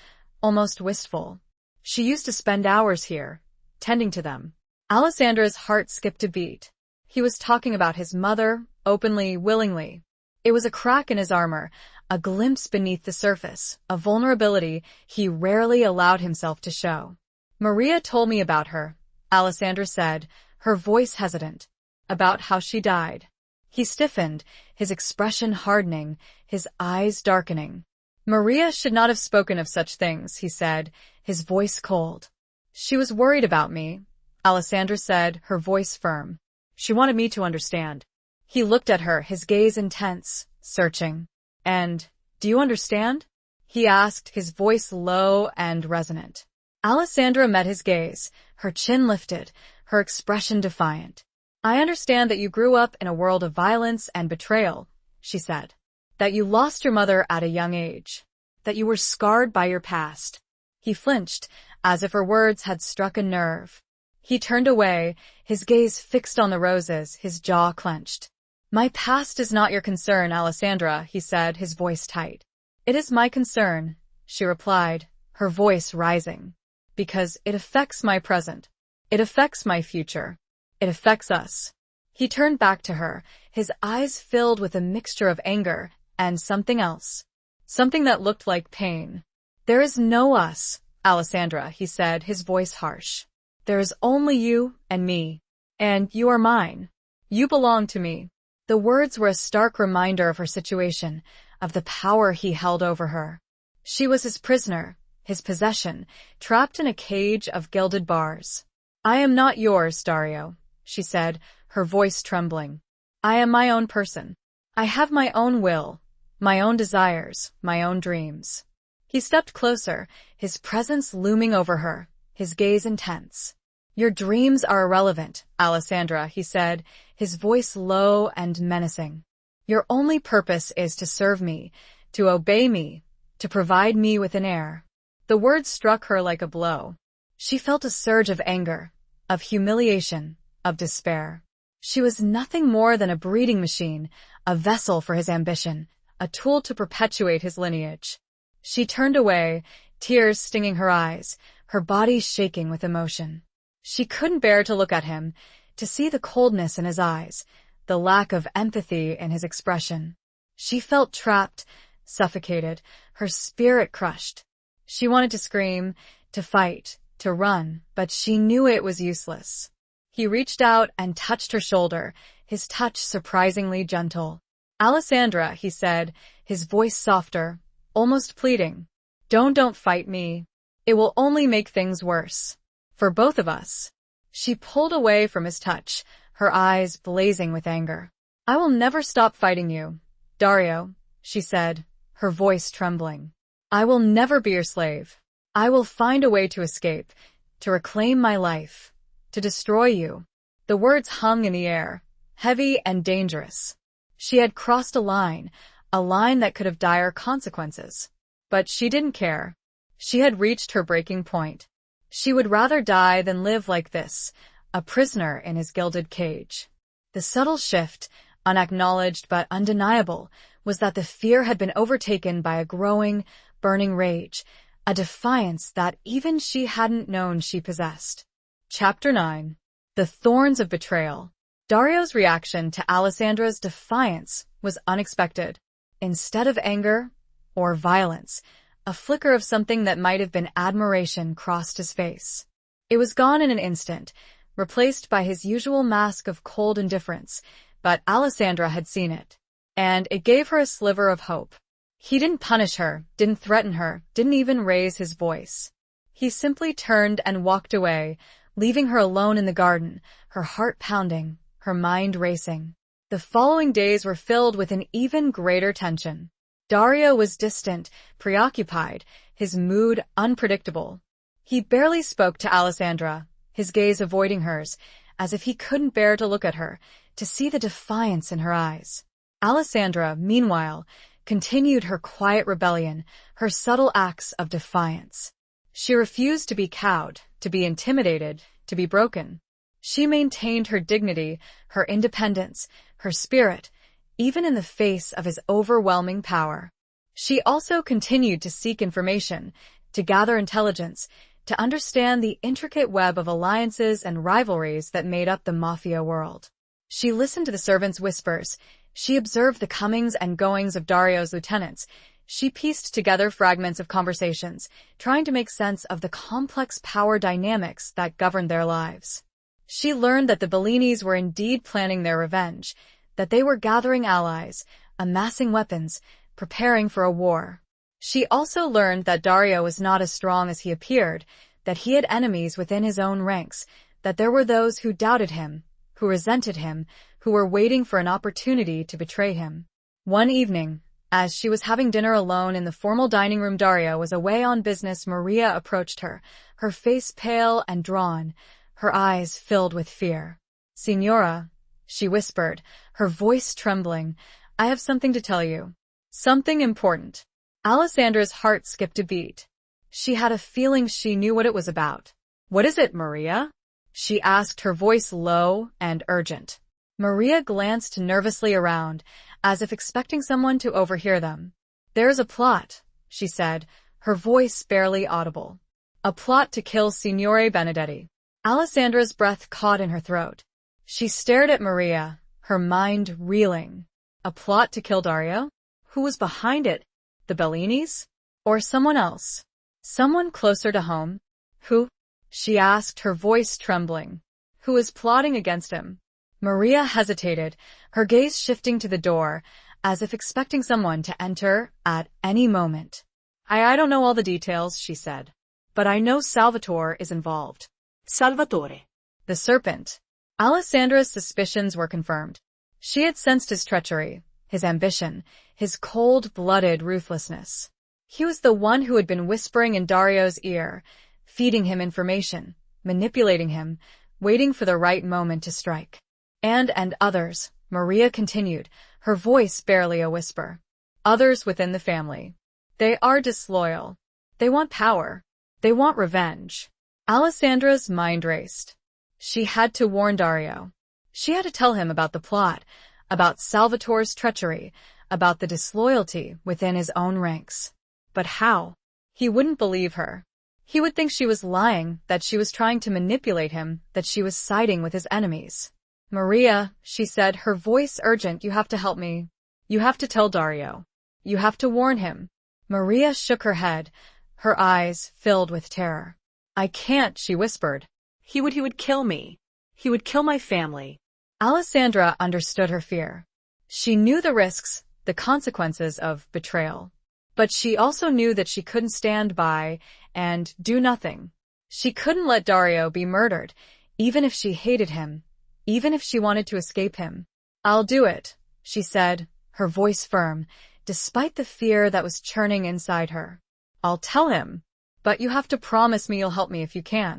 almost wistful. "She used to spend hours here, tending to them." Alessandra's heart skipped a beat. He was talking about his mother, openly, willingly. It was a crack in his armor, a glimpse beneath the surface, a vulnerability he rarely allowed himself to show. "Maria told me about her," Alessandra said, her voice hesitant. "About how she died." He stiffened, his expression hardening, his eyes darkening. "Maria should not have spoken of such things," he said, his voice cold. "She was worried about me," Alessandra said, her voice firm. "She wanted me to understand." He looked at her, his gaze intense, searching. "And, do you understand?" he asked, his voice low and resonant. Alessandra met his gaze, her chin lifted, her expression defiant. I understand that you grew up in a world of violence and betrayal, she said. That you lost your mother at a young age. That you were scarred by your past. He flinched, as if her words had struck a nerve. He turned away, his gaze fixed on the roses, his jaw clenched. My past is not your concern, Alessandra, he said, his voice tight. It is my concern, she replied, her voice rising. Because it affects my present. It affects my future. It affects us. He turned back to her, his eyes filled with a mixture of anger and something else. Something that looked like pain. There is no us, Alessandra, he said, his voice harsh. There is only you and me. And you are mine. You belong to me. The words were a stark reminder of her situation, of the power he held over her. She was his prisoner, his possession, trapped in a cage of gilded bars. I am not yours, Dario, she said, her voice trembling. I am my own person. I have my own will, my own desires, my own dreams. He stepped closer, his presence looming over her, his gaze intense. Your dreams are irrelevant, Alessandra, he said, his voice low and menacing. Your only purpose is to serve me, to obey me, to provide me with an heir. The words struck her like a blow. She felt a surge of anger, of humiliation, of despair. She was nothing more than a breeding machine, a vessel for his ambition, a tool to perpetuate his lineage. She turned away, tears stinging her eyes, her body shaking with emotion. She couldn't bear to look at him, to see the coldness in his eyes, the lack of empathy in his expression. She felt trapped, suffocated, her spirit crushed. She wanted to scream, to fight, to run, but she knew it was useless. He reached out and touched her shoulder, his touch surprisingly gentle. Alessandra, he said, his voice softer, almost pleading. Don't fight me. It will only make things worse. For both of us. She pulled away from his touch, her eyes blazing with anger. I will never stop fighting you, Dario, she said, her voice trembling. I will never be your slave. I will find a way to escape, to reclaim my life, to destroy you. The words hung in the air, heavy and dangerous. She had crossed a line that could have dire consequences. But she didn't care. She had reached her breaking point. She would rather die than live like this, a prisoner in his gilded cage. The subtle shift, unacknowledged but undeniable, was that the fear had been overtaken by a growing, burning rage, a defiance that even she hadn't known she possessed. Chapter 9. The Thorns of Betrayal. Dario's reaction to Alessandra's defiance was unexpected. Instead of anger or violence, a flicker of something that might have been admiration crossed his face. It was gone in an instant, replaced by his usual mask of cold indifference, but Alessandra had seen it. And it gave her a sliver of hope. He didn't punish her, didn't threaten her, didn't even raise his voice. He simply turned and walked away, leaving her alone in the garden, her heart pounding, her mind racing. The following days were filled with an even greater tension. Dario was distant, preoccupied, his mood unpredictable. He barely spoke to Alessandra, his gaze avoiding hers, as if he couldn't bear to look at her, to see the defiance in her eyes. Alessandra, meanwhile, continued her quiet rebellion, her subtle acts of defiance. She refused to be cowed, to be intimidated, to be broken. She maintained her dignity, her independence, her spirit, even in the face of his overwhelming power. She also continued to seek information, to gather intelligence, to understand the intricate web of alliances and rivalries that made up the Mafia world. She listened to the servants' whispers. She observed the comings and goings of Dario's lieutenants. She pieced together fragments of conversations, trying to make sense of the complex power dynamics that governed their lives. She learned that the Bellinis were indeed planning their revenge, that they were gathering allies, amassing weapons, preparing for a war. She also learned that Dario was not as strong as he appeared, that he had enemies within his own ranks, that there were those who doubted him, who resented him, who were waiting for an opportunity to betray him. One evening, As she was having dinner alone in the formal dining room, Dario was away on business. Maria approached her, her face pale and drawn, her eyes filled with fear. "Signora," she whispered, her voice trembling, "I have something to tell you. Something important." Alessandra's heart skipped a beat. She had a feeling she knew what it was about. "What is it, Maria?" she asked, her voice low and urgent. Maria glanced nervously around, as if expecting someone to overhear them. "There's a plot," she said, her voice barely audible. "A plot to kill Signore Benedetti." Alessandra's breath caught in her throat. She stared at Maria, her mind reeling. A plot to kill Dario? Who was behind it? The Bellinis? Or someone else? Someone closer to home? Who? She asked, her voice trembling. Who is plotting against him? Maria hesitated, her gaze shifting to the door, as if expecting someone to enter at any moment. I don't know all the details," she said. "But I know Salvatore is involved." Salvatore. The serpent. Alessandra's suspicions were confirmed. She had sensed his treachery, his ambition, his cold-blooded ruthlessness. He was the one who had been whispering in Dario's ear, feeding him information, manipulating him, waiting for the right moment to strike. And others, Maria continued, her voice barely a whisper. Others within the family. They are disloyal. They want power. They want revenge. Alessandra's mind raced. She had to warn Dario. She had to tell him about the plot, about Salvatore's treachery, about the disloyalty within his own ranks. But how? He wouldn't believe her. He would think she was lying, that she was trying to manipulate him, that she was siding with his enemies. "Maria," she said, her voice urgent, "you have to help me. You have to tell Dario. You have to warn him." Maria shook her head, her eyes filled with terror. "I can't," she whispered. He would kill me. He would kill my family." Alessandra understood her fear. She knew the risks, the consequences of betrayal. But she also knew that she couldn't stand by and do nothing. She couldn't let Dario be murdered, even if she hated him, even if she wanted to escape him. "I'll do it," she said, her voice firm, despite the fear that was churning inside her. "I'll tell him. But you have to promise me you'll help me if you can.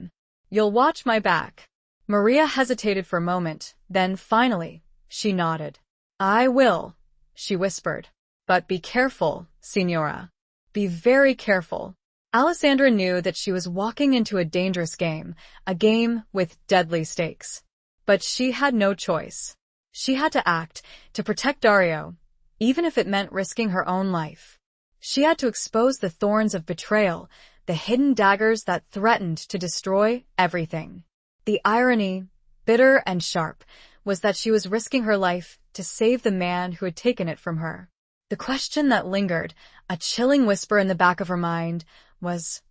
You'll watch my back." Maria hesitated for a moment, then finally, she nodded. "I will," she whispered. "But be careful, Signora. Be very careful." Alessandra knew that she was walking into a dangerous game, a game with deadly stakes. But she had no choice. She had to act, to protect Dario, even if it meant risking her own life. She had to expose the thorns of betrayal, the hidden daggers that threatened to destroy everything. The irony, bitter and sharp, was that she was risking her life to save the man who had taken it from her. The question that lingered, a chilling whisper in the back of her mind, was,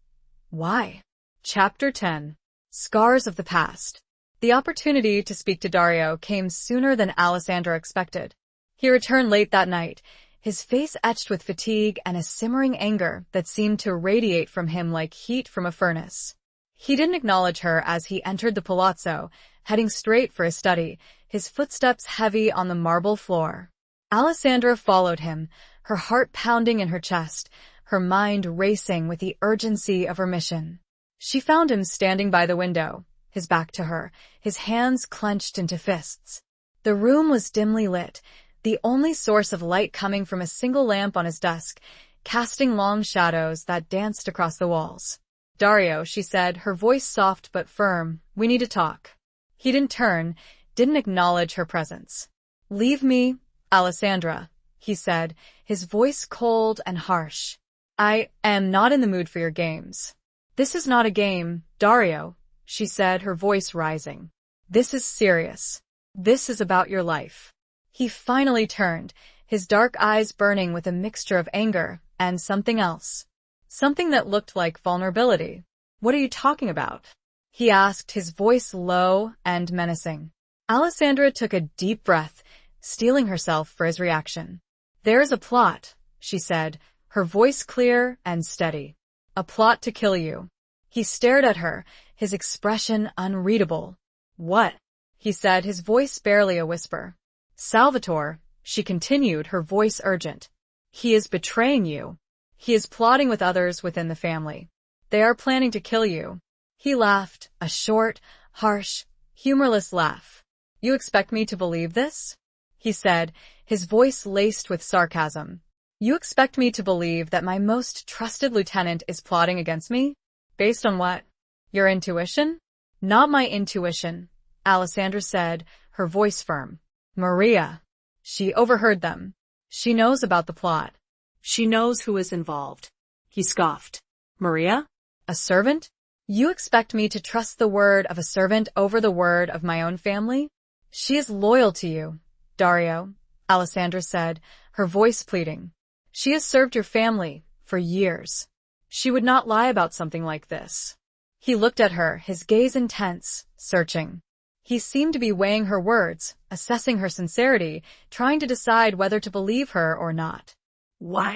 why? Chapter 10. Scars of the Past. The opportunity to speak to Dario came sooner than Alessandra expected. He returned late that night, his face etched with fatigue and a simmering anger that seemed to radiate from him like heat from a furnace. He didn't acknowledge her as he entered the palazzo, heading straight for his study, his footsteps heavy on the marble floor. Alessandra followed him, her heart pounding in her chest, her mind racing with the urgency of her mission. She found him standing by the window, his back to her, his hands clenched into fists. The room was dimly lit, the only source of light coming from a single lamp on his desk, casting long shadows that danced across the walls. "Dario," she said, her voice soft but firm, "we need to talk." He didn't turn, didn't acknowledge her presence. "Leave me, Alessandra," he said, his voice cold and harsh. "I am not in the mood for your games." "This is not a game, Dario," she said, her voice rising. "This is serious. This is about your life." He finally turned, his dark eyes burning with a mixture of anger and something else. Something that looked like vulnerability. "What are you talking about?" he asked, his voice low and menacing. Alessandra took a deep breath, steeling herself for his reaction. "There's a plot," she said, her voice clear and steady. "A plot to kill you." He stared at her, his expression unreadable. "What?" he said, his voice barely a whisper. "Salvatore," she continued, her voice urgent. He is betraying you. He is plotting with others within the family. They are planning to kill you." He laughed, a short, harsh, humorless laugh. "You expect me to believe this?" he said, his voice laced with sarcasm. "You expect me to believe that my most trusted lieutenant is plotting against me? Based on what? Your intuition?" "Not my intuition," Alessandra said, her voice firm. "Maria." She overheard them. "She knows about the plot." "She knows who is involved," he scoffed. "Maria? "A servant? You expect me to trust the word of a servant over the word of my own family?" "She is loyal to you, Dario," Alessandra said, her voice pleading. "She has served your family for years. She would not lie about something like this." He looked at her, his gaze intense, searching. He seemed to be weighing her words, assessing her sincerity, trying to decide whether to believe her or not. "Why?"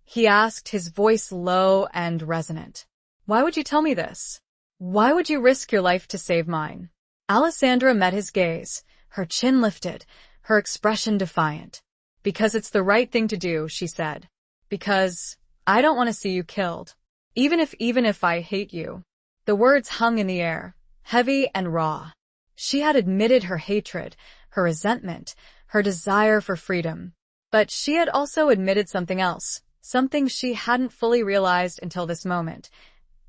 he asked, his voice low and resonant. "Why would you tell me this? Why would you risk your life to save mine?" Alessandra met his gaze, her chin lifted, her expression defiant. "Because it's the right thing to do," she said. "Because I don't want to see you killed. Even if I hate you." The words hung in the air, heavy and raw. She had admitted her hatred, her resentment, her desire for freedom. But she had also admitted something else, something she hadn't fully realized until this moment,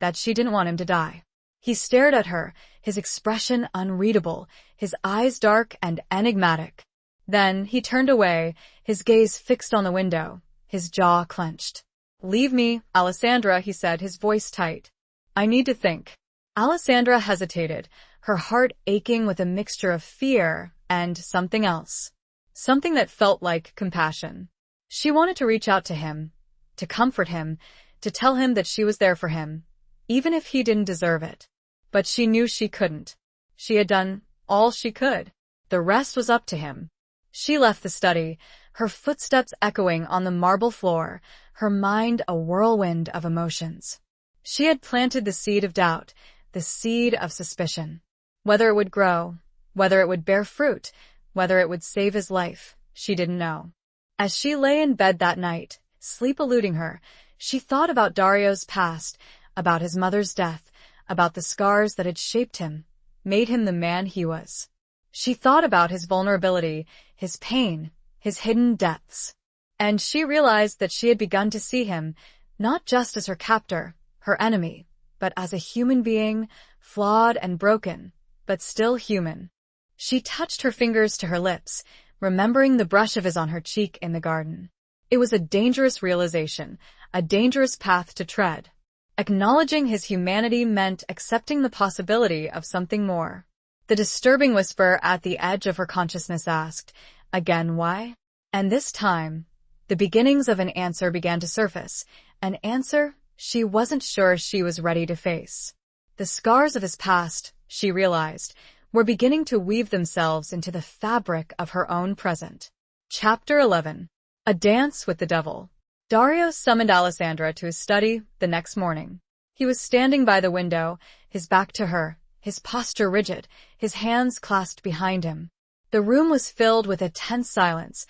that she didn't want him to die. He stared at her, his expression unreadable, his eyes dark and enigmatic. Then he turned away, his gaze fixed on the window, his jaw clenched. "Leave me, Alessandra," he said, his voice tight. "I need to think." Alessandra hesitated, her heart aching with a mixture of fear and something else. Something that felt like compassion. She wanted to reach out to him, to comfort him, to tell him that she was there for him, even if he didn't deserve it. But she knew she couldn't. She had done all she could. The rest was up to him. She left the study, her footsteps echoing on the marble floor, her mind a whirlwind of emotions. She had planted the seed of doubt, the seed of suspicion. Whether it would grow, whether it would bear fruit, whether it would save his life, she didn't know. As she lay in bed that night, sleep eluding her, she thought about Dario's past, about his mother's death, about the scars that had shaped him, made him the man he was. She thought about his vulnerability, his pain, his hidden depths. And she realized that she had begun to see him, not just as her captor, her enemy, but as a human being, flawed and broken, but still human. She touched her fingers to her lips, remembering the brush of his on her cheek in the garden. It was a dangerous realization, a dangerous path to tread. Acknowledging his humanity meant accepting the possibility of something more. The disturbing whisper at the edge of her consciousness asked, "Again, why?" And this time, the beginnings of an answer began to surface, an answer she wasn't sure she was ready to face. The scars of his past, she realized, were beginning to weave themselves into the fabric of her own present. Chapter 11. A Dance with the Devil. Dario summoned Alessandra to his study the next morning. He was standing by the window, his back to her, his posture rigid, his hands clasped behind him. The room was filled with a tense silence,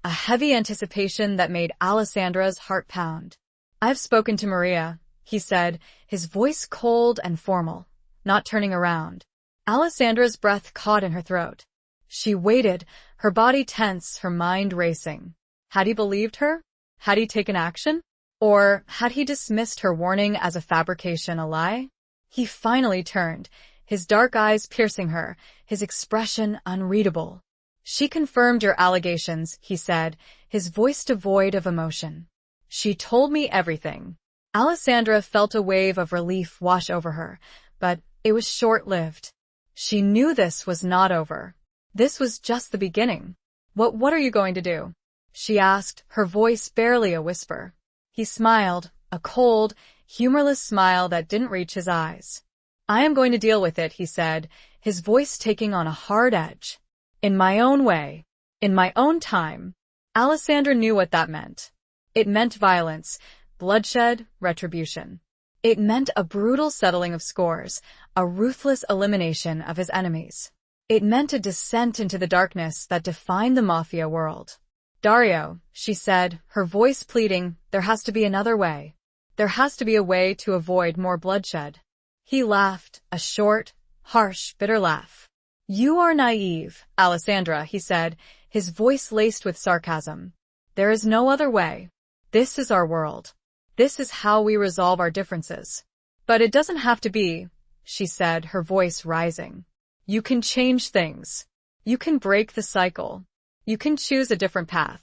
a heavy anticipation that made Alessandra's heart pound. "I've spoken to Maria," he said, his voice cold and formal, not turning around. Alessandra's breath caught in her throat. She waited, her body tense, her mind racing. Had he believed her? Had he taken action? Or had he dismissed her warning as a fabrication, a lie? He finally turned, his dark eyes piercing her, his expression unreadable. "She confirmed your allegations," he said, his voice devoid of emotion. "She told me everything." Alessandra felt a wave of relief wash over her, but it was short-lived. She knew this was not over. This was just the beginning. What are you going to do?" she asked, her voice barely a whisper. He smiled, a cold, humorless smile that didn't reach his eyes. "I am going to deal with it," he said, his voice taking on a hard edge. "In my own way. In my own time." Alessandra knew what that meant. It meant violence, bloodshed, retribution. It meant a brutal settling of scores, a ruthless elimination of his enemies. It meant a descent into the darkness that defined the Mafia world. Dario, she said, her voice pleading, there has to be another way. There has to be a way to avoid more bloodshed. He laughed, a short, harsh, bitter laugh. You are naive, Alessandra, he said, his voice laced with sarcasm. There is no other way. This is our world. This is how we resolve our differences. But it doesn't have to be, she said, her voice rising. You can change things. You can break the cycle. You can choose a different path.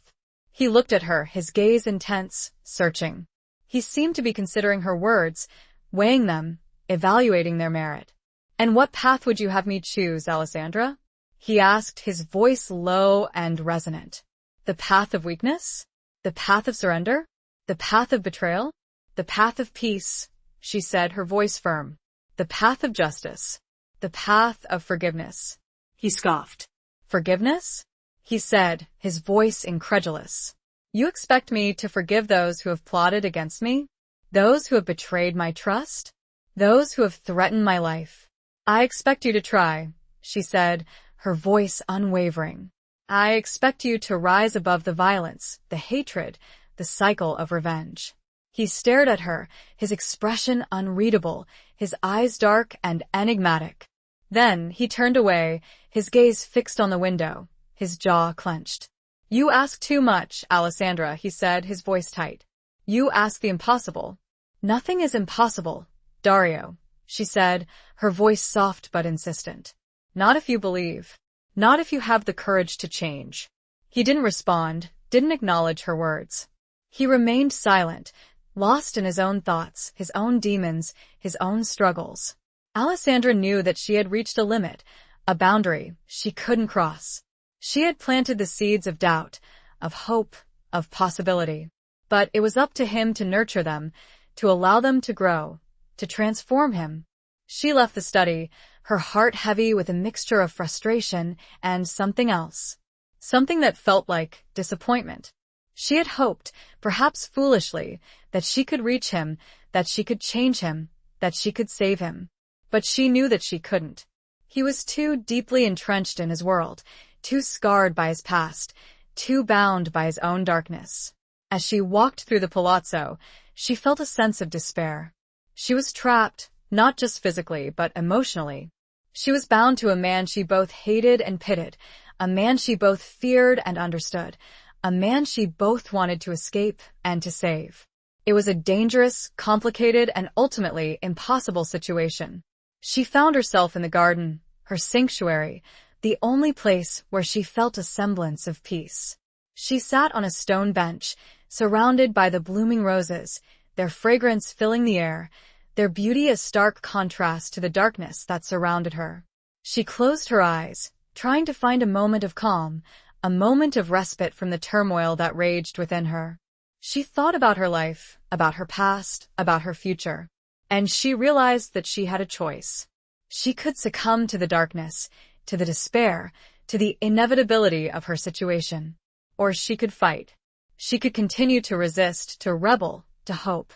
He looked at her, his gaze intense, searching. He seemed to be considering her words, weighing them, evaluating their merit. And what path would you have me choose, Alessandra? He asked, his voice low and resonant. The path of weakness? The path of surrender? The path of betrayal? The path of peace, she said, her voice firm. The path of justice. The path of forgiveness. He scoffed. Forgiveness? He said, his voice incredulous. You expect me to forgive those who have plotted against me? Those who have betrayed my trust? Those who have threatened my life? I expect you to try, she said, her voice unwavering. I expect you to rise above the violence, the hatred, the cycle of revenge. He stared at her, his expression unreadable, his eyes dark and enigmatic. Then he turned away, his gaze fixed on the window, his jaw clenched. You ask too much, Alessandra, he said, his voice tight. You ask the impossible. Nothing is impossible, Dario, she said, her voice soft but insistent. Not if you believe. Not if you have the courage to change. He didn't respond, didn't acknowledge her words. He remained silent, lost in his own thoughts, his own demons, his own struggles. Alessandra knew that she had reached a limit, a boundary she couldn't cross. She had planted the seeds of doubt, of hope, of possibility. But it was up to him to nurture them, to allow them to grow, to transform him. She left the study, her heart heavy with a mixture of frustration and something else. Something that felt like disappointment. She had hoped, perhaps foolishly, that she could reach him, that she could change him, that she could save him. But she knew that she couldn't. He was too deeply entrenched in his world, too scarred by his past, too bound by his own darkness. As she walked through the palazzo, she felt a sense of despair. She was trapped, not just physically, but emotionally. She was bound to a man she both hated and pitied, a man she both feared and understood, a man she both wanted to escape and to save. It was a dangerous, complicated, and ultimately impossible situation. She found herself in the garden, her sanctuary, the only place where she felt a semblance of peace. She sat on a stone bench, surrounded by the blooming roses, their fragrance filling the air, their beauty a stark contrast to the darkness that surrounded her. She closed her eyes, trying to find a moment of calm, a moment of respite from the turmoil that raged within her. She thought about her life, about her past, about her future, and she realized that she had a choice. She could succumb to the darkness, to the despair, to the inevitability of her situation. Or she could fight. She could continue to resist, to rebel, to hope.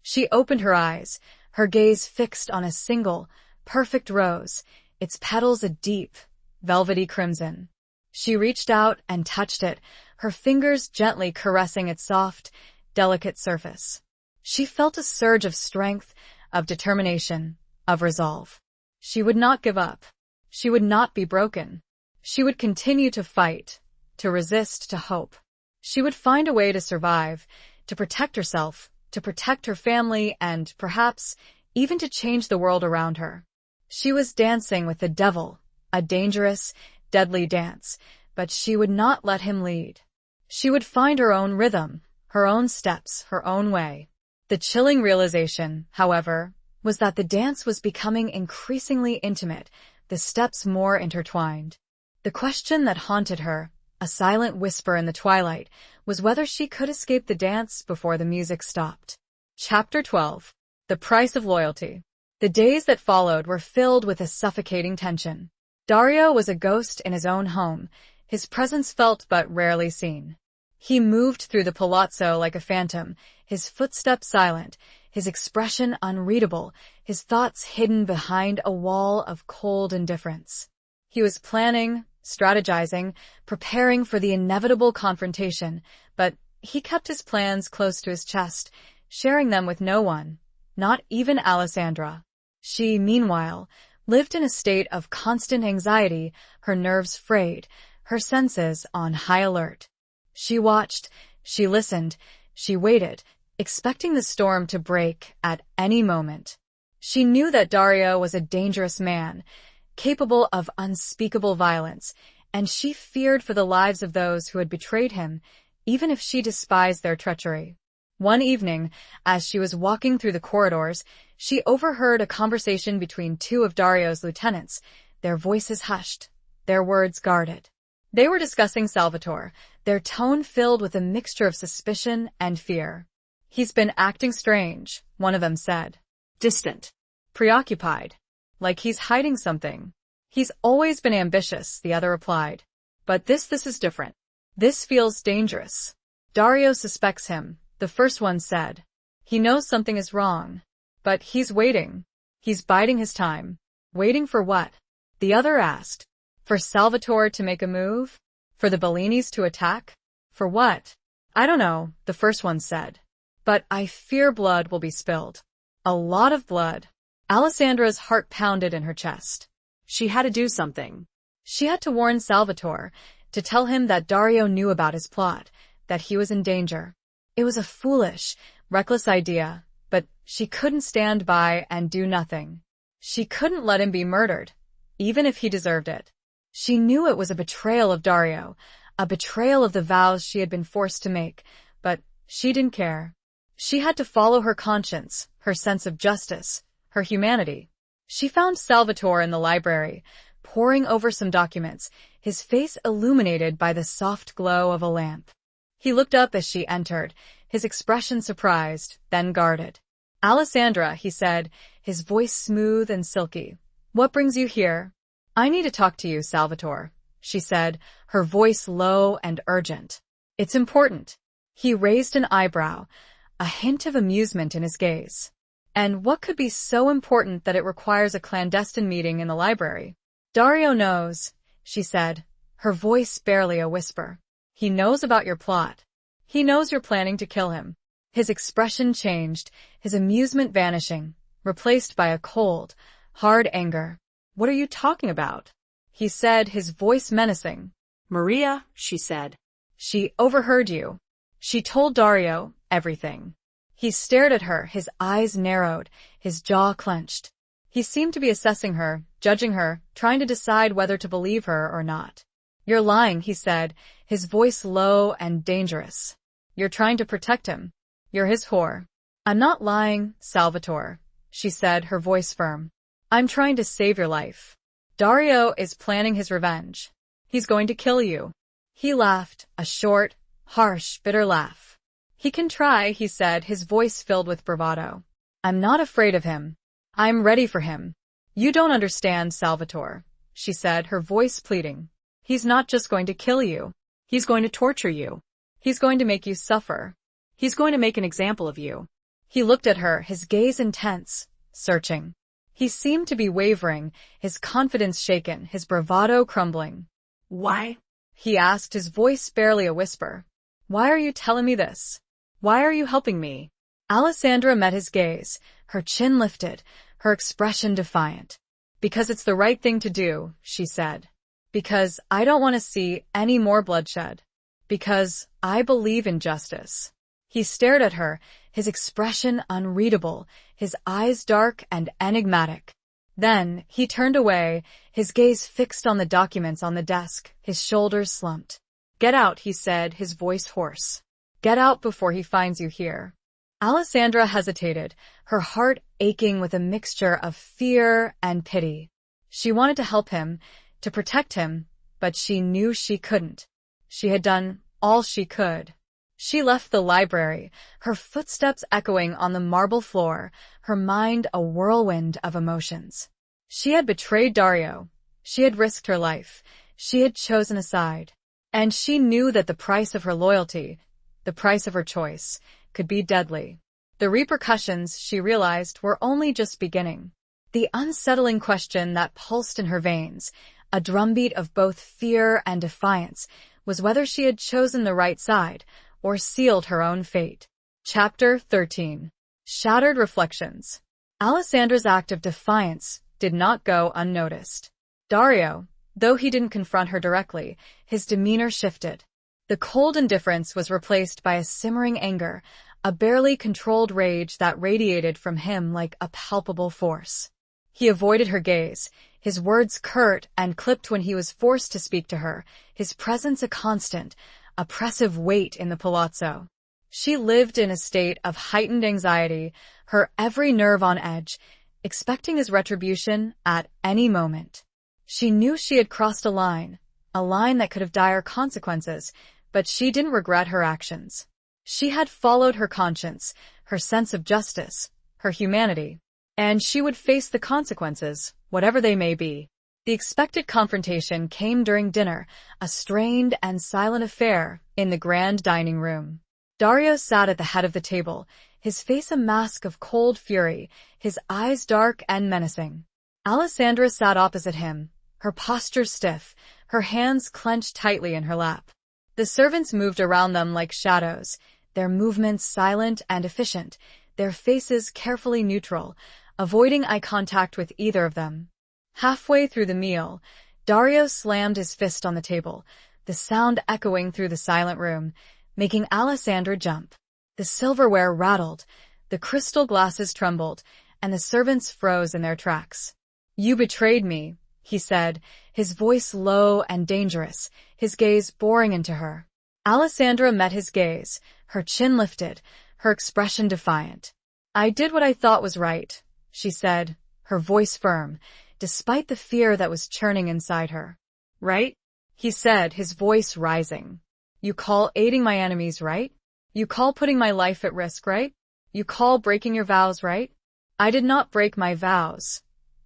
She opened her eyes, her gaze fixed on a single, perfect rose, its petals a deep, velvety crimson. She reached out and touched it, her fingers gently caressing its soft, delicate surface. She felt a surge of strength, of determination, of resolve. She would not give up. She would not be broken. She would continue to fight, to resist, to hope. She would find a way to survive, to protect herself, to protect her family, and perhaps even to change the world around her. She was dancing with the devil, a dangerous, deadly dance, but she would not let him lead. She would find her own rhythm, her own steps, her own way. The chilling realization, however, was that the dance was becoming increasingly intimate, the steps more intertwined. The question that haunted her, a silent whisper in the twilight, was whether she could escape the dance before the music stopped. Chapter 12. The Price of Loyalty. The days that followed were filled with a suffocating tension. Dario was a ghost in his own home, his presence felt but rarely seen. He moved through the palazzo like a phantom, his footsteps silent, his expression unreadable, his thoughts hidden behind a wall of cold indifference. He was planning, strategizing, preparing for the inevitable confrontation, but he kept his plans close to his chest, sharing them with no one, not even Alessandra. She, meanwhile, lived in a state of constant anxiety, her nerves frayed, her senses on high alert. She watched, she listened, she waited, expecting the storm to break at any moment. She knew that Dario was a dangerous man, capable of unspeakable violence, and she feared for the lives of those who had betrayed him, even if she despised their treachery. One evening, as she was walking through the corridors, she overheard a conversation between two of Dario's lieutenants, their voices hushed, their words guarded. They were discussing Salvatore, their tone filled with a mixture of suspicion and fear. "He's been acting strange," one of them said. Distant. "Preoccupied. Like he's hiding something." "He's always been ambitious," the other replied. "But this is different. This feels dangerous." "Dario suspects him," the first one said. "He knows something is wrong. But he's waiting. He's biding his time." "Waiting for what?" the other asked. "For Salvatore to make a move? For the Bellinis to attack? For what?" "I don't know," the first one said. "But I fear blood will be spilled. A lot of blood." Alessandra's heart pounded in her chest. She had to do something. She had to warn Salvatore, to tell him that Dario knew about his plot, that he was in danger. It was a foolish, reckless idea, but she couldn't stand by and do nothing. She couldn't let him be murdered, even if he deserved it. She knew it was a betrayal of Dario, a betrayal of the vows she had been forced to make, but she didn't care. She had to follow her conscience, her sense of justice, her humanity. She found Salvatore in the library, poring over some documents, his face illuminated by the soft glow of a lamp. He looked up as she entered, his expression surprised, then guarded. "Alessandra," he said, his voice smooth and silky. "What brings you here?" "I need to talk to you, Salvatore," she said, her voice low and urgent. "It's important." He raised an eyebrow, a hint of amusement in his gaze. "And what could be so important that it requires a clandestine meeting in the library?" "Dario knows," she said, her voice barely a whisper. "He knows about your plot. He knows you're planning to kill him." His expression changed, his amusement vanishing, replaced by a cold, hard anger. "What are you talking about?" he said, his voice menacing. "Maria," she said. "She overheard you. She told Dario everything." He stared at her, his eyes narrowed, his jaw clenched. He seemed to be assessing her, judging her, trying to decide whether to believe her or not. "You're lying," he said, his voice low and dangerous. "You're trying to protect him. You're his whore." "I'm not lying, Salvatore," she said, her voice firm. "I'm trying to save your life. Dario is planning his revenge. He's going to kill you." He laughed, a short, harsh, bitter laugh. "He can try," he said, his voice filled with bravado. "I'm not afraid of him. I'm ready for him." "You don't understand, Salvatore," she said, her voice pleading. "He's not just going to kill you. He's going to torture you. He's going to make you suffer. He's going to make an example of you." He looked at her, his gaze intense, searching. He seemed to be wavering, his confidence shaken, his bravado crumbling. "Why?" he asked, his voice barely a whisper. "Why are you telling me this? Why are you helping me?" Alessandra met his gaze, her chin lifted, her expression defiant. "Because it's the right thing to do," she said. "Because I don't want to see any more bloodshed. Because I believe in justice." He stared at her, his expression unreadable, his eyes dark and enigmatic. Then he turned away, his gaze fixed on the documents on the desk, his shoulders slumped. "Get out," he said, his voice hoarse. "Get out before he finds you here." Alessandra hesitated, her heart aching with a mixture of fear and pity. She wanted to help him, to protect him, but she knew she couldn't. She had done all she could. She left the library, her footsteps echoing on the marble floor, her mind a whirlwind of emotions. She had betrayed Dario. She had risked her life. She had chosen a side. And she knew that the price of her loyalty, the price of her choice, could be deadly. The repercussions, she realized, were only just beginning. The unsettling question that pulsed in her veins, a drumbeat of both fear and defiance, was whether she had chosen the right side or sealed her own fate. Chapter 13. Shattered Reflections. Alessandra's act of defiance did not go unnoticed. Dario, though he didn't confront her directly, his demeanor shifted. The cold indifference was replaced by a simmering anger, a barely controlled rage that radiated from him like a palpable force. He avoided her gaze, his words curt and clipped when he was forced to speak to her, his presence a constant, oppressive weight in the palazzo. She lived in a state of heightened anxiety, her every nerve on edge, expecting his retribution at any moment. She knew she had crossed a line that could have dire consequences, but she didn't regret her actions. She had followed her conscience, her sense of justice, her humanity, and she would face the consequences, whatever they may be. The expected confrontation came during dinner, a strained and silent affair in the grand dining room. Dario sat at the head of the table, his face a mask of cold fury, his eyes dark and menacing. Alessandra sat opposite him, her posture stiff, her hands clenched tightly in her lap. The servants moved around them like shadows, their movements silent and efficient, their faces carefully neutral, avoiding eye contact with either of them. Halfway through the meal, Dario slammed his fist on the table, the sound echoing through the silent room, making Alessandra jump. The silverware rattled, the crystal glasses trembled, and the servants froze in their tracks. "You betrayed me," he said, his voice low and dangerous, his gaze boring into her. Alessandra met his gaze, her chin lifted, her expression defiant. "I did what I thought was right," she said, her voice firm, despite the fear that was churning inside her. "Right?" he said, his voice rising. "You call aiding my enemies right? You call putting my life at risk right? You call breaking your vows right?" "I did not break my vows,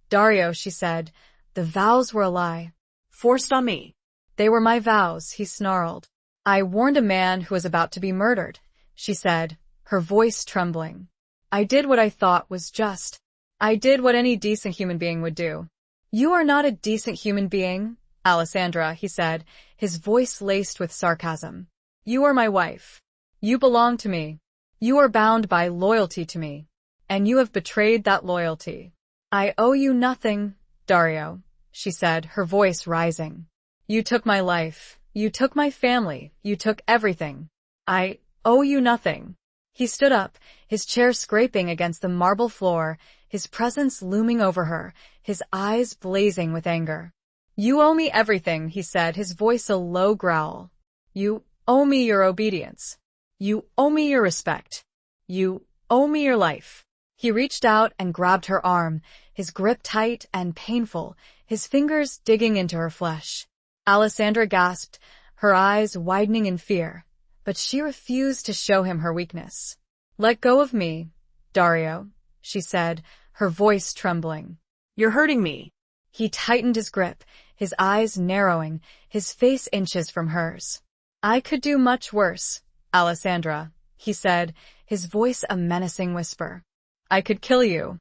Dario," she said. "The vows were a lie. Forced on me." "They were my vows," he snarled. "I warned a man who was about to be murdered," she said, her voice trembling. "I did what I thought was just. I did what any decent human being would do." "You are not a decent human being, Alessandra," he said, his voice laced with sarcasm. "You are my wife. You belong to me. You are bound by loyalty to me. And you have betrayed that loyalty." "I owe you nothing, Dario," she said, her voice rising. "You took my life. You took my family. You took everything. I owe you nothing." He stood up, his chair scraping against the marble floor, his presence looming over her, his eyes blazing with anger. "You owe me everything," he said, his voice a low growl. "You owe me your obedience. You owe me your respect. You owe me your life." He reached out and grabbed her arm, his grip tight and painful, his fingers digging into her flesh. Alessandra gasped, her eyes widening in fear, but she refused to show him her weakness. "Let go of me, Dario," she said, her voice trembling. "You're hurting me." He tightened his grip, his eyes narrowing, his face inches from hers. "I could do much worse, Alessandra," he said, his voice a menacing whisper. "I could kill you.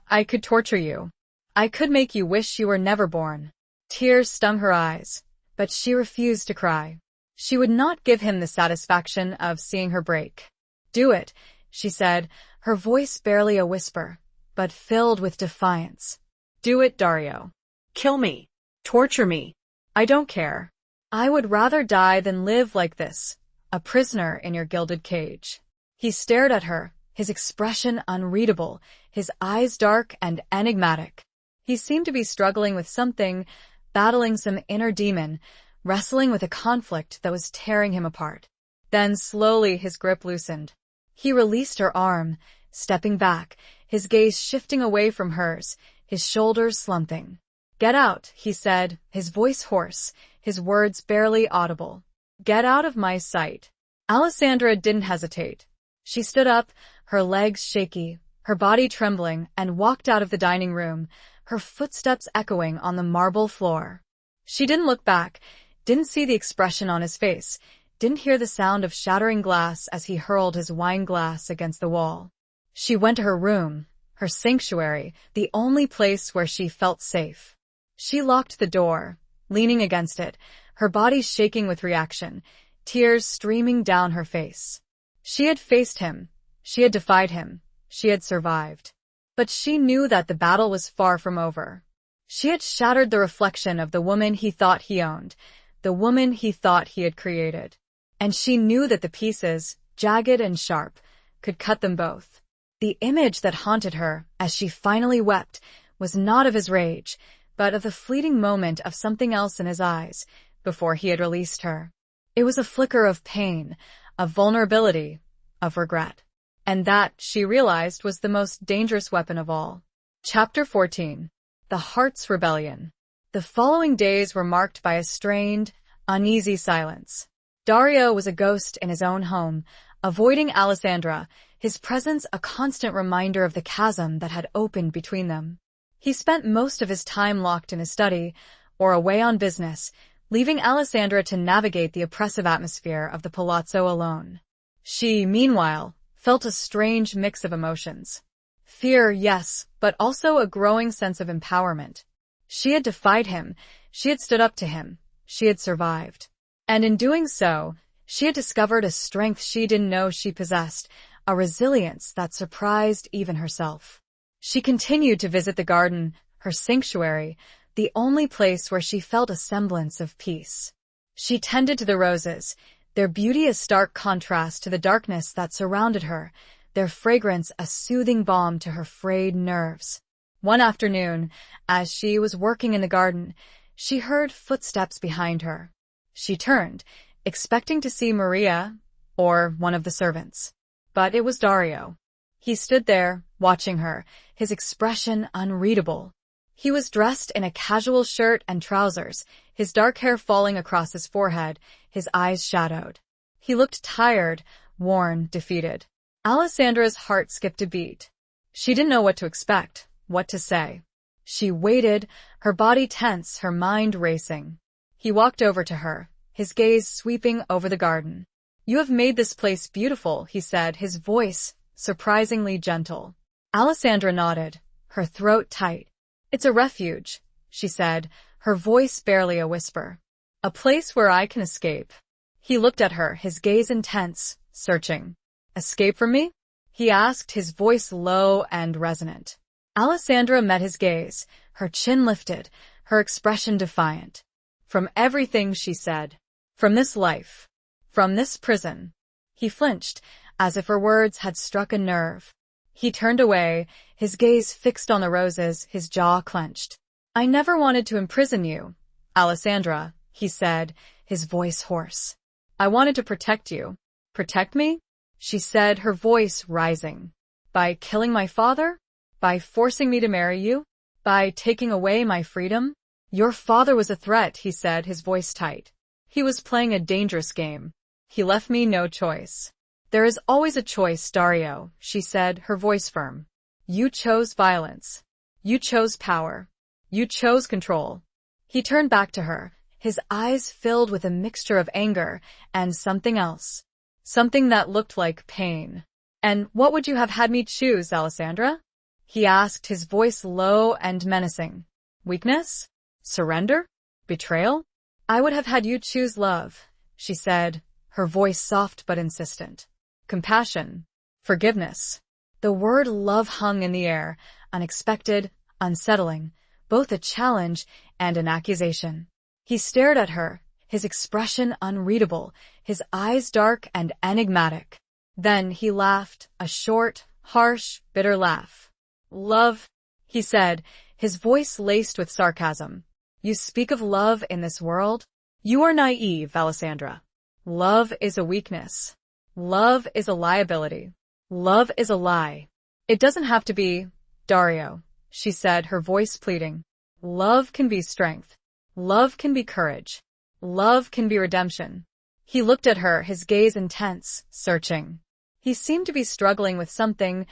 I could torture you. I could make you wish you were never born." Tears stung her eyes, but she refused to cry. She would not give him the satisfaction of seeing her break. "Do it," she said, her voice barely a whisper, but filled with defiance. "Do it, Dario. Kill me. Torture me. I don't care. I would rather die than live like this, a prisoner in your gilded cage." He stared at her, his expression unreadable, his eyes dark and enigmatic. He seemed to be struggling with something, battling some inner demon, wrestling with a conflict that was tearing him apart. Then slowly his grip loosened. He released her arm, stepping back, his gaze shifting away from hers, his shoulders slumping. "Get out," he said, his voice hoarse, his words barely audible. "Get out of my sight." Alessandra didn't hesitate. She stood up, her legs shaky, her body trembling, and walked out of the dining room, her footsteps echoing on the marble floor. She didn't look back, didn't see the expression on his face, didn't hear the sound of shattering glass as he hurled his wine glass against the wall. She went to her room, her sanctuary, the only place where she felt safe. She locked the door, leaning against it, her body shaking with reaction, tears streaming down her face. She had faced him. She had defied him. She had survived. But she knew that the battle was far from over. She had shattered the reflection of the woman he thought he owned, the woman he thought he had created. And she knew that the pieces, jagged and sharp, could cut them both. The image that haunted her, as she finally wept, was not of his rage, but of the fleeting moment of something else in his eyes, before he had released her. It was a flicker of pain, of vulnerability, of regret. And that, she realized, was the most dangerous weapon of all. Chapter 14. The Heart's Rebellion. The following days were marked by a strained, uneasy silence. Dario was a ghost in his own home, avoiding Alessandra, his presence a constant reminder of the chasm that had opened between them. He spent most of his time locked in his study, or away on business, leaving Alessandra to navigate the oppressive atmosphere of the palazzo alone. She, meanwhile, felt a strange mix of emotions. Fear, yes, but also a growing sense of empowerment. She had defied him, she had stood up to him, she had survived. And in doing so, she had discovered a strength she didn't know she possessed, a resilience that surprised even herself. She continued to visit the garden, her sanctuary, the only place where she felt a semblance of peace. She tended to the roses, their beauty a stark contrast to the darkness that surrounded her, their fragrance a soothing balm to her frayed nerves. One afternoon, as she was working in the garden, she heard footsteps behind her. She turned, expecting to see Maria or one of the servants. But it was Dario. He stood there, watching her, his expression unreadable. He was dressed in a casual shirt and trousers, his dark hair falling across his forehead, his eyes shadowed. He looked tired, worn, defeated. Alessandra's heart skipped a beat. She didn't know what to expect, what to say. She waited, her body tense, her mind racing. He walked over to her, his gaze sweeping over the garden. "You have made this place beautiful," he said, his voice surprisingly gentle. Alessandra nodded, her throat tight. "It's a refuge," she said, her voice barely a whisper. "A place where I can escape." He looked at her, his gaze intense, searching. "Escape from me?" he asked, his voice low and resonant. Alessandra met his gaze, her chin lifted, her expression defiant. "From everything," she said. "From this life. From this prison." He flinched, as if her words had struck a nerve. He turned away, his gaze fixed on the roses, his jaw clenched. "I never wanted to imprison you, Alessandra," he said, his voice hoarse. "I wanted to protect you." "Protect me?" she said, her voice rising. "By killing my father? By forcing me to marry you? By taking away my freedom?" "Your father was a threat," he said, his voice tight. "He was playing a dangerous game. He left me no choice." "There is always a choice, Dario," she said, her voice firm. "You chose violence. You chose power. You chose control." He turned back to her, his eyes filled with a mixture of anger and something else. Something that looked like pain. "And what would you have had me choose, Alessandra?" he asked, his voice low and menacing. "Weakness? Surrender? Betrayal?" "I would have had you choose love," she said, her voice soft but insistent. "Compassion. Forgiveness." The word love hung in the air, unexpected, unsettling, both a challenge and an accusation. He stared at her, his expression unreadable, his eyes dark and enigmatic. Then he laughed, a short, harsh, bitter laugh. "Love," he said, his voice laced with sarcasm. "You speak of love in this world? You are naive, Alessandra. Love is a weakness. Love is a liability. Love is a lie. It doesn't have to be, Dario," she said, her voice pleading. "Love can be strength. Love can be courage. Love can be redemption." He looked at her, his gaze intense, searching. He seemed to be struggling with something,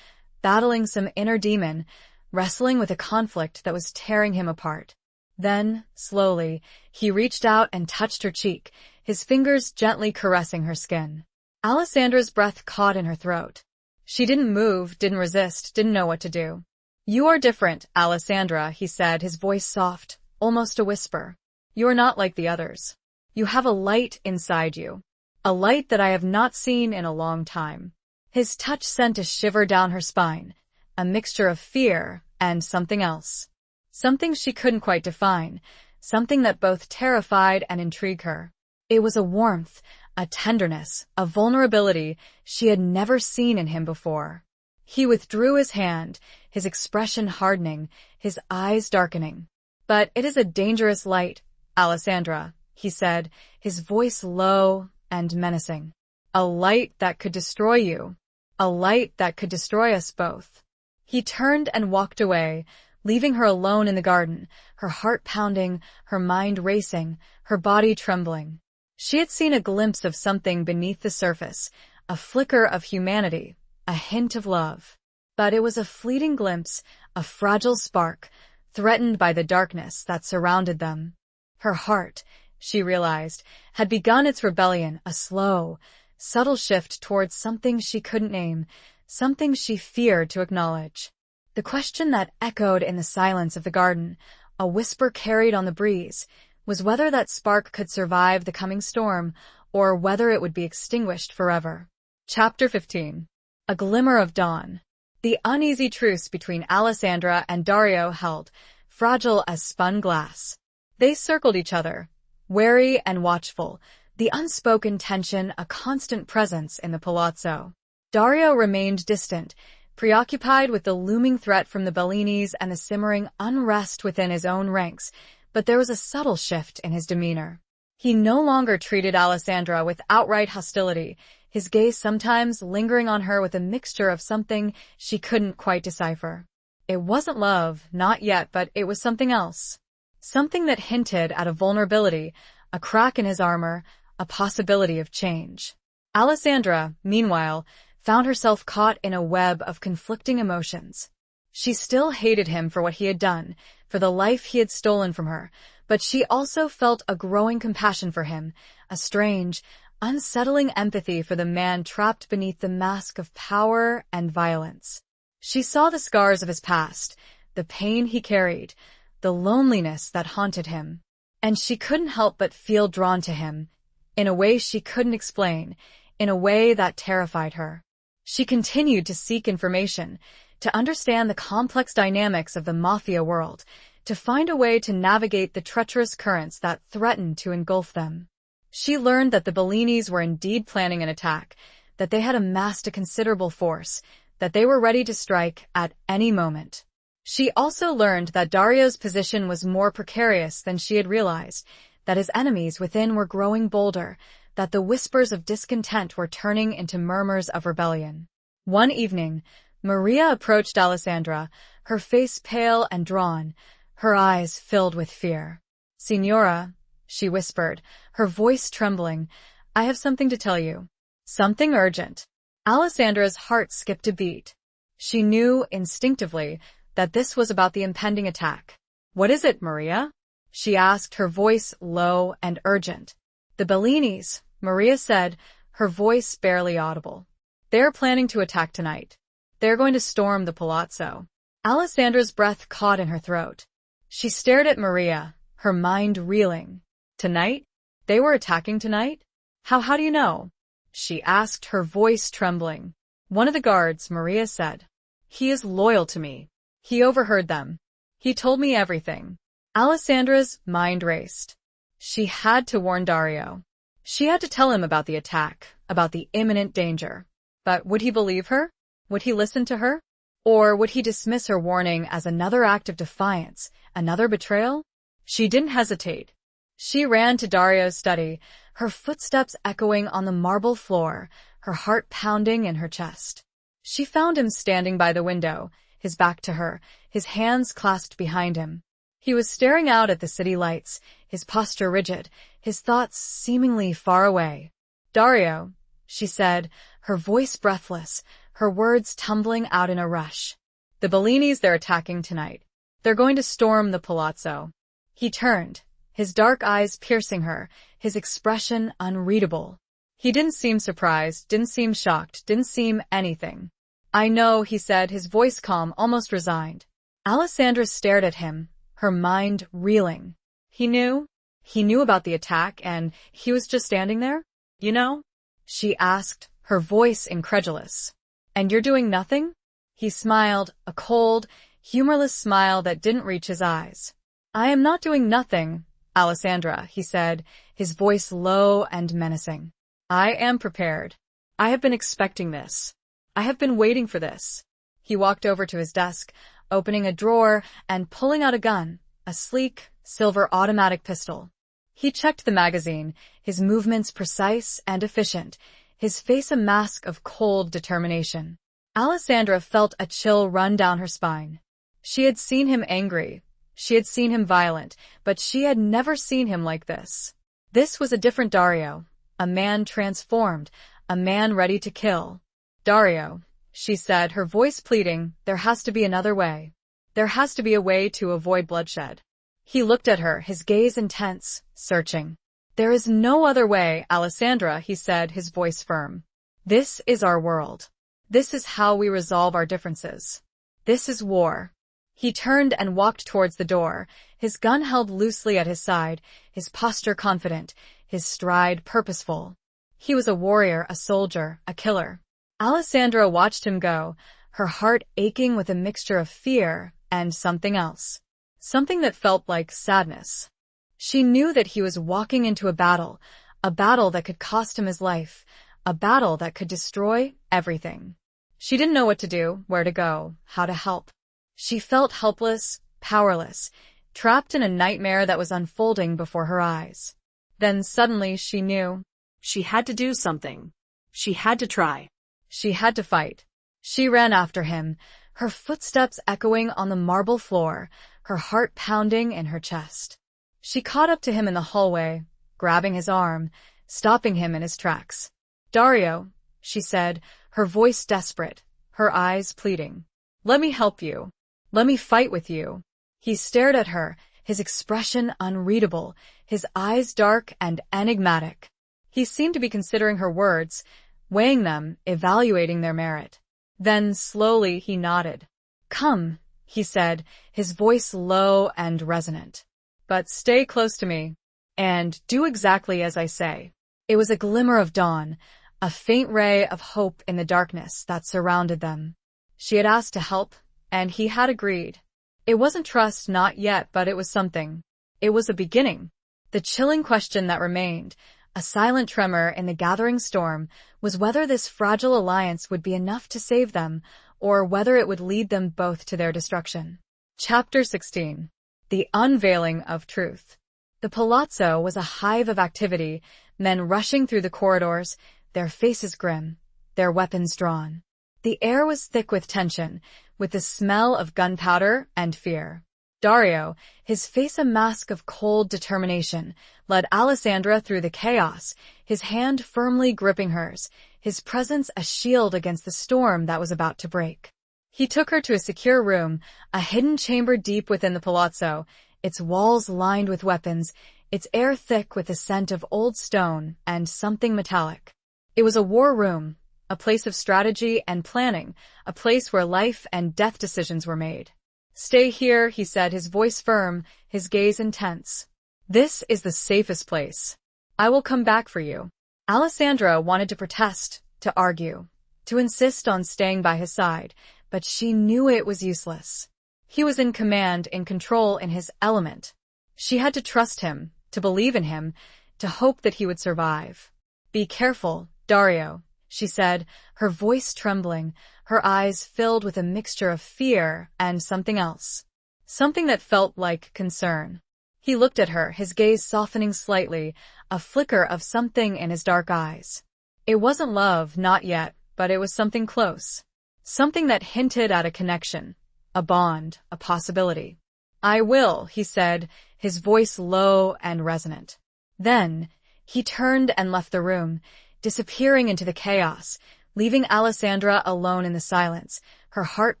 battling some inner demon, wrestling with a conflict that was tearing him apart. Then, slowly, he reached out and touched her cheek, his fingers gently caressing her skin. Alessandra's breath caught in her throat. She didn't move, didn't resist, didn't know what to do. "You are different, Alessandra," he said, his voice soft, almost a whisper. "You are not like the others. You have a light inside you. A light that I have not seen in a long time." His touch sent a shiver down her spine, a mixture of fear and something else. Something she couldn't quite define, something that both terrified and intrigued her. It was a warmth, a tenderness, a vulnerability she had never seen in him before. He withdrew his hand, his expression hardening, his eyes darkening. "But it is a dangerous light, Alessandra," he said, his voice low and menacing. "A light that could destroy you. A light that could destroy us both." He turned and walked away, leaving her alone in the garden, her heart pounding, her mind racing, her body trembling. She had seen a glimpse of something beneath the surface, a flicker of humanity, a hint of love. But it was a fleeting glimpse, a fragile spark, threatened by the darkness that surrounded them. Her heart, she realized, had begun its rebellion, a slow, subtle shift towards something she couldn't name, something she feared to acknowledge. The question that echoed in the silence of the garden, a whisper carried on the breeze, was whether that spark could survive the coming storm, or whether it would be extinguished forever. Chapter 15. A Glimmer of Dawn. The uneasy truce between Alessandra and Dario held, fragile as spun glass. They circled each other, wary and watchful, the unspoken tension a constant presence in the palazzo. Dario remained distant, preoccupied with the looming threat from the Bellinis and the simmering unrest within his own ranks, but there was a subtle shift in his demeanor. He no longer treated Alessandra with outright hostility, his gaze sometimes lingering on her with a mixture of something she couldn't quite decipher. It wasn't love, not yet, but it was something else. Something that hinted at a vulnerability, a crack in his armor, a possibility of change. Alessandra, meanwhile, found herself caught in a web of conflicting emotions. She still hated him for what he had done, for the life he had stolen from her, but she also felt a growing compassion for him, a strange, unsettling empathy for the man trapped beneath the mask of power and violence. She saw the scars of his past, the pain he carried, the loneliness that haunted him, and she couldn't help but feel drawn to him, in a way she couldn't explain, in a way that terrified her. She continued to seek information, to understand the complex dynamics of the Mafia world, to find a way to navigate the treacherous currents that threatened to engulf them. She learned that the Bellinis were indeed planning an attack, that they had amassed a considerable force, that they were ready to strike at any moment. She also learned that Dario's position was more precarious than she had realized, that his enemies within were growing bolder, that the whispers of discontent were turning into murmurs of rebellion. One evening, Maria approached Alessandra, her face pale and drawn, her eyes filled with fear. "Signora," she whispered, her voice trembling, "I have something to tell you. Something urgent." Alessandra's heart skipped a beat. She knew, instinctively, that this was about the impending attack. "What is it, Maria?" she asked, her voice low and urgent. "The Bellinis," Maria said, her voice barely audible. "They're planning to attack tonight. They're going to storm the palazzo." Alessandra's breath caught in her throat. She stared at Maria, her mind reeling. "Tonight? They were attacking tonight? How do you know?" she asked, her voice trembling. "One of the guards," Maria said. "He is loyal to me. He overheard them. He told me everything." Alessandra's mind raced. She had to warn Dario. She had to tell him about the attack, about the imminent danger. But would he believe her? Would he listen to her? Or would he dismiss her warning as another act of defiance, another betrayal? She didn't hesitate. She ran to Dario's study, her footsteps echoing on the marble floor, her heart pounding in her chest. She found him standing by the window, his back to her, his hands clasped behind him. He was staring out at the city lights, his posture rigid, his thoughts seemingly far away. "Dario," she said, her voice breathless, her words tumbling out in a rush. "The Bellinis, they're attacking tonight. They're going to storm the palazzo." He turned, his dark eyes piercing her, his expression unreadable. He didn't seem surprised, didn't seem shocked, didn't seem anything. "I know," he said, his voice calm, almost resigned. Alessandra stared at him, her mind reeling. He knew? He knew about the attack and he was just standing there? You know? She asked, her voice incredulous. And you're doing nothing? He smiled, a cold, humorless smile that didn't reach his eyes. I am not doing nothing, Alessandra, he said, his voice low and menacing. I am prepared. I have been expecting this. I have been waiting for this. He walked over to his desk, opening a drawer and pulling out a gun, a sleek, silver automatic pistol. He checked the magazine, his movements precise and efficient, his face a mask of cold determination. Alessandra felt a chill run down her spine. She had seen him angry. She had seen him violent, but she had never seen him like this. This was a different Dario, a man transformed, a man ready to kill. Dario, she said, her voice pleading, there has to be another way. There has to be a way to avoid bloodshed. He looked at her, his gaze intense, searching. There is no other way, Alessandra, he said, his voice firm. This is our world. This is how we resolve our differences. This is war. He turned and walked towards the door, his gun held loosely at his side, his posture confident, his stride purposeful. He was a warrior, a soldier, a killer. Alessandra watched him go, her heart aching with a mixture of fear and something else. Something that felt like sadness. She knew that he was walking into a battle that could cost him his life, a battle that could destroy everything. She didn't know what to do, where to go, how to help. She felt helpless, powerless, trapped in a nightmare that was unfolding before her eyes. Then suddenly she knew. She had to do something. She had to try. She had to fight. She ran after him, her footsteps echoing on the marble floor, her heart pounding in her chest. She caught up to him in the hallway, grabbing his arm, stopping him in his tracks. Dario, she said, her voice desperate, her eyes pleading. Let me help you. Let me fight with you. He stared at her, his expression unreadable, his eyes dark and enigmatic. He seemed to be considering her words, weighing them, evaluating their merit. Then slowly he nodded. Come, he said, his voice low and resonant. But stay close to me, and do exactly as I say. It was a glimmer of dawn, a faint ray of hope in the darkness that surrounded them. She had asked to help, and he had agreed. It wasn't trust, not yet, but it was something. It was a beginning. The chilling question that remained, a silent tremor in the gathering storm, was whether this fragile alliance would be enough to save them, or whether it would lead them both to their destruction. Chapter 16. The Unveiling of Truth. The palazzo was a hive of activity, men rushing through the corridors, their faces grim, their weapons drawn. The air was thick with tension, with the smell of gunpowder and fear. Dario, his face a mask of cold determination, led Alessandra through the chaos, his hand firmly gripping hers, his presence a shield against the storm that was about to break. He took her to a secure room, a hidden chamber deep within the palazzo, its walls lined with weapons, its air thick with the scent of old stone and something metallic. It was a war room, a place of strategy and planning, a place where life and death decisions were made. Stay here, he said, his voice firm, his gaze intense. This is the safest place. I will come back for you. Alessandra wanted to protest, to argue, to insist on staying by his side, but she knew it was useless. He was in command, in control, in his element. She had to trust him, to believe in him, to hope that he would survive. Be careful, Dario, she said, her voice trembling, her eyes filled with a mixture of fear and something else. Something that felt like concern. He looked at her, his gaze softening slightly, a flicker of something in his dark eyes. It wasn't love, not yet, but it was something close. Something that hinted at a connection, a bond, a possibility. I will, he said, his voice low and resonant. Then, he turned and left the room, disappearing into the chaos, leaving Alessandra alone in the silence, her heart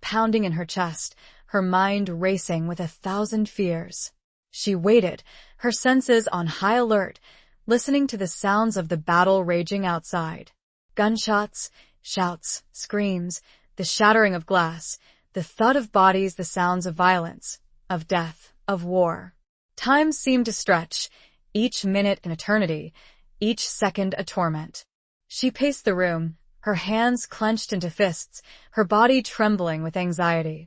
pounding in her chest, her mind racing with 1,000 fears. She waited, her senses on high alert, listening to the sounds of the battle raging outside. Gunshots, shouts, screams, the shattering of glass, the thud of bodies, the sounds of violence, of death, of war. Time seemed to stretch, each minute an eternity, each second a torment. She paced the room, her hands clenched into fists, her body trembling with anxiety.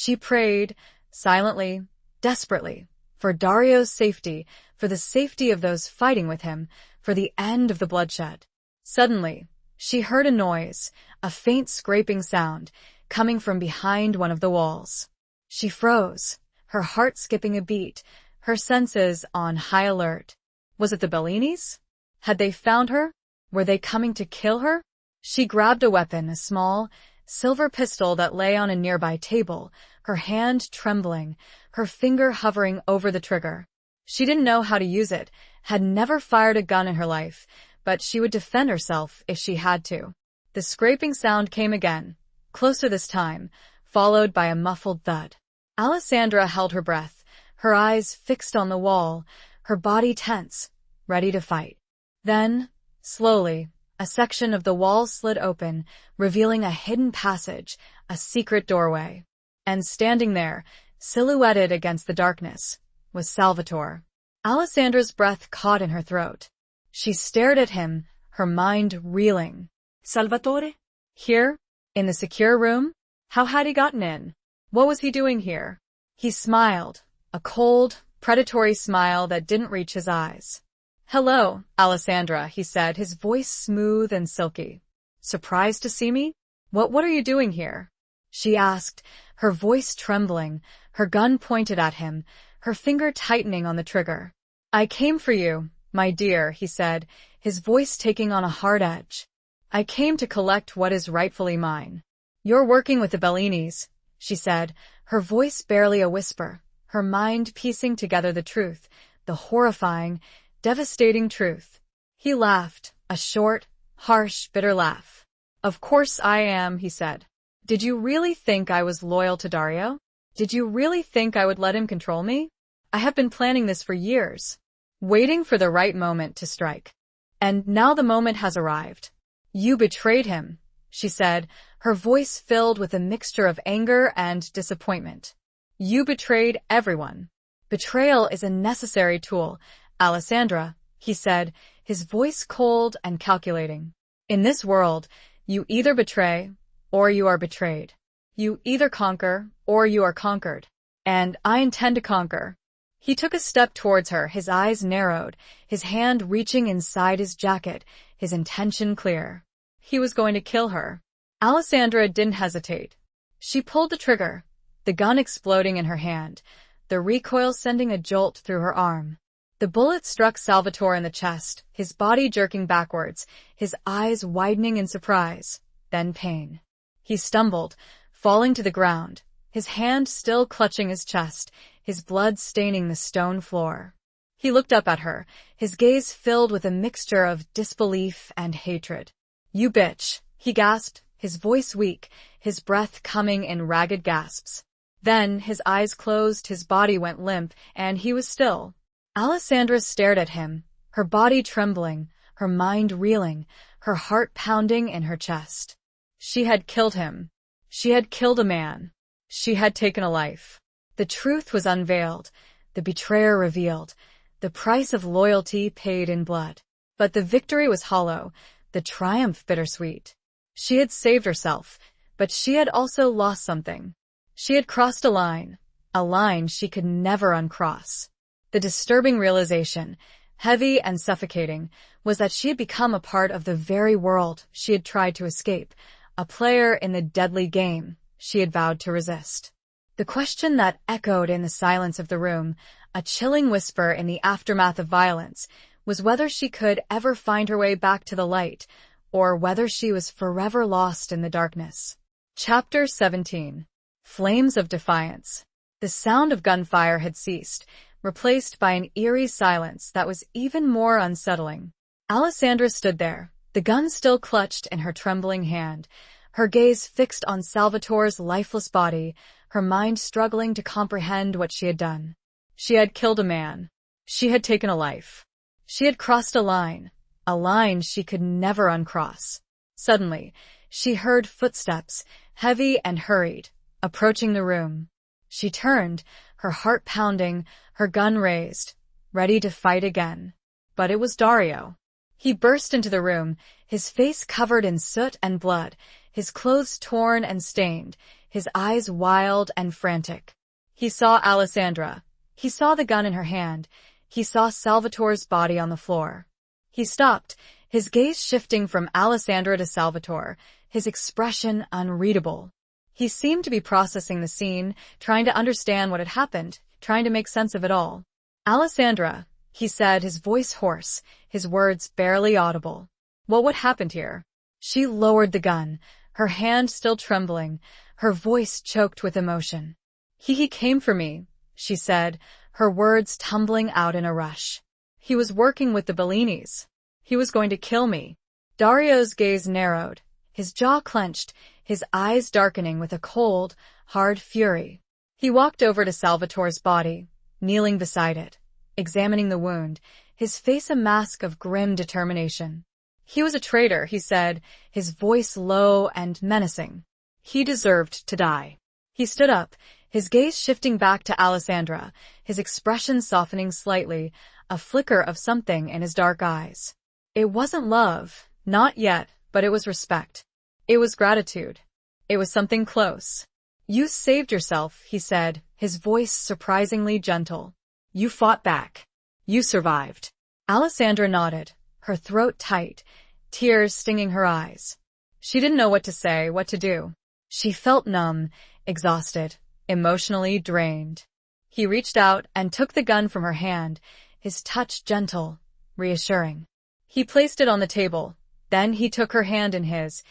She prayed, silently, desperately, for Dario's safety, for the safety of those fighting with him, for the end of the bloodshed. Suddenly, she heard a noise, a faint scraping sound, coming from behind one of the walls. She froze, her heart skipping a beat, her senses on high alert. Was it the Bellinis? Had they found her? Were they coming to kill her? She grabbed a weapon, a small, silver pistol that lay on a nearby table, her hand trembling, her finger hovering over the trigger. She didn't know how to use it, had never fired a gun in her life, but she would defend herself if she had to. The scraping sound came again, closer this time, followed by a muffled thud. Alessandra held her breath, her eyes fixed on the wall, her body tense, ready to fight. Then, slowly, a section of the wall slid open, revealing a hidden passage, a secret doorway. And standing there, silhouetted against the darkness, was Salvatore. Alessandra's breath caught in her throat. She stared at him, her mind reeling. Salvatore? Here? In the secure room? How had he gotten in? What was he doing here? He smiled, a cold, predatory smile that didn't reach his eyes. "Hello, Alessandra," he said, his voice smooth and silky. "Surprised to see me? What are you doing here?" She asked, her voice trembling, her gun pointed at him, her finger tightening on the trigger. "I came for you, my dear," he said, his voice taking on a hard edge. "I came to collect what is rightfully mine." "You're working with the Bellinis," she said, her voice barely a whisper, her mind piecing together the truth, the horrifying, devastating truth. He laughed, a short, harsh, bitter laugh. "Of course I am," he said. "Did you really think I was loyal to Dario? Did you really think I would let him control me? I have been planning this for years, waiting for the right moment to strike. And now the moment has arrived. You betrayed him," she said, her voice filled with a mixture of anger and disappointment. "You betrayed everyone. Betrayal is a necessary tool, Alessandra," he said, his voice cold and calculating. "In this world, you either betray or you are betrayed. You either conquer or you are conquered. And I intend to conquer." He took a step towards her, his eyes narrowed, his hand reaching inside his jacket, his intention clear. He was going to kill her. Alessandra didn't hesitate. She pulled the trigger, the gun exploding in her hand, the recoil sending a jolt through her arm. The bullet struck Salvatore in the chest, his body jerking backwards, his eyes widening in surprise, then pain. He stumbled, falling to the ground, his hand still clutching his chest, his blood staining the stone floor. He looked up at her, his gaze filled with a mixture of disbelief and hatred. "You bitch," he gasped, his voice weak, his breath coming in ragged gasps. Then his eyes closed, his body went limp, and he was still. Alessandra stared at him, her body trembling, her mind reeling, her heart pounding in her chest. She had killed him. She had killed a man. She had taken a life. The truth was unveiled, the betrayer revealed, the price of loyalty paid in blood. But the victory was hollow, the triumph bittersweet. She had saved herself, but she had also lost something. She had crossed a line she could never uncross. The disturbing realization, heavy and suffocating, was that she had become a part of the very world she had tried to escape, a player in the deadly game she had vowed to resist. The question that echoed in the silence of the room, a chilling whisper in the aftermath of violence, was whether she could ever find her way back to the light, or whether she was forever lost in the darkness. Chapter 17. Flames of Defiance. The sound of gunfire had ceased, replaced by an eerie silence that was even more unsettling. Alessandra stood there, the gun still clutched in her trembling hand, her gaze fixed on Salvatore's lifeless body, her mind struggling to comprehend what she had done. She had killed a man. She had taken a life. She had crossed a line she could never uncross. Suddenly, she heard footsteps, heavy and hurried, approaching the room. She turned, her heart pounding, her gun raised. ready to fight again. But it was Dario. He burst into the room, his face covered in soot and blood, his clothes torn and stained, his eyes wild and frantic. He saw Alessandra. He saw the gun in her hand. He saw Salvatore's body on the floor. He stopped, his gaze shifting from Alessandra to Salvatore, his expression unreadable. He seemed to be processing the scene, trying to understand what had happened, trying to make sense of it all. "Alessandra," he said, his voice hoarse, his words barely audible. "What happened here?" She lowered the gun, her hand still trembling, her voice choked with emotion. He came for me," she said, her words tumbling out in a rush. "He was working with the Bellinis. He was going to kill me." Dario's gaze narrowed, his jaw clenched, his eyes darkening with a cold, hard fury. He walked over to Salvatore's body, kneeling beside it, examining the wound, his face a mask of grim determination. "He was a traitor," he said, his voice low and menacing. "He deserved to die." He stood up, his gaze shifting back to Alessandra, his expression softening slightly, a flicker of something in his dark eyes. It wasn't love, not yet, but it was respect. It was gratitude. It was something close. "You saved yourself," he said, his voice surprisingly gentle. "You fought back. You survived." Alessandra nodded, her throat tight, tears stinging her eyes. She didn't know what to say, what to do. She felt numb, exhausted, emotionally drained. He reached out and took the gun from her hand, his touch gentle, reassuring. He placed it on the table. Then he took her hand in his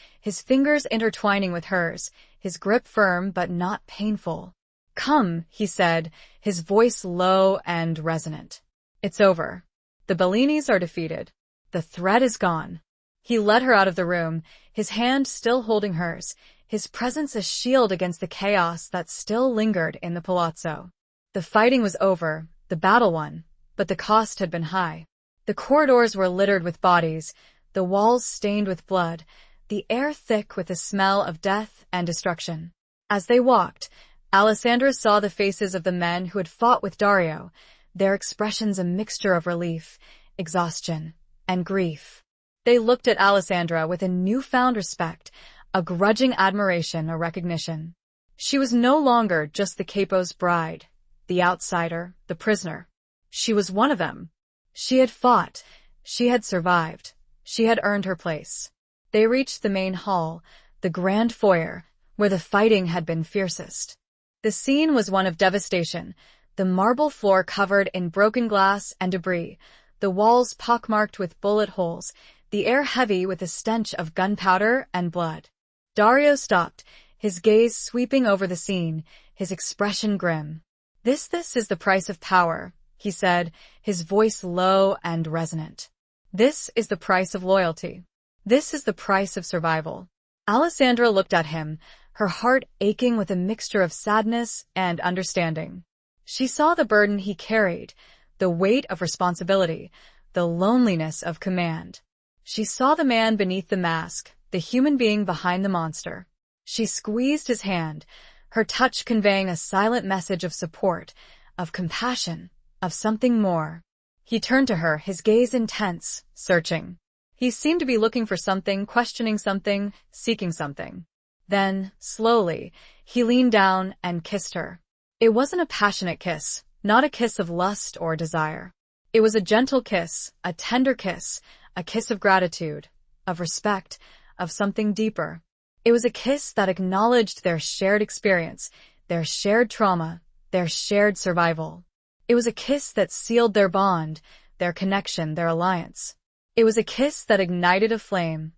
fingers intertwining with hers, his grip firm but not painful. "Come," he said, his voice low and resonant. "It's over. The Bellinis are defeated. The threat is gone." He led her out of the room, his hand still holding hers, his presence a shield against the chaos that still lingered in the palazzo. The fighting was over, the battle won, but the cost had been high. The corridors were littered with bodies, the walls stained with blood, the air thick with the smell of death and destruction. As they walked, Alessandra saw the faces of the men who had fought with Dario, their expressions a mixture of relief, exhaustion, and grief. They looked at Alessandra with a newfound respect, a grudging admiration, a recognition. She was no longer just the capo's bride, the outsider, the prisoner. She was one of them. She had fought. She had survived. She had earned her place. They reached the main hall, the grand foyer, where the fighting had been fiercest. The scene was one of devastation, the marble floor covered in broken glass and debris, the walls pockmarked with bullet holes, the air heavy with the stench of gunpowder and blood. Dario stopped, his gaze sweeping over the scene, his expression grim. This is the price of power," he said, his voice low and resonant. "This is the price of loyalty. This is the price of survival." Alessandra looked at him, her heart aching with a mixture of sadness and understanding. She saw the burden he carried, the weight of responsibility, the loneliness of command. She saw the man beneath the mask, the human being behind the monster. She squeezed his hand, her touch conveying a silent message of support, of compassion, of something more. He turned to her, his gaze intense, searching. He seemed to be looking for something, questioning something, seeking something. Then, slowly, he leaned down and kissed her. It wasn't a passionate kiss, not a kiss of lust or desire. It was a gentle kiss, a tender kiss, a kiss of gratitude, of respect, of something deeper. It was a kiss that acknowledged their shared experience, their shared trauma, their shared survival. It was a kiss that sealed their bond, their connection, their alliance. It was a kiss that ignited a flame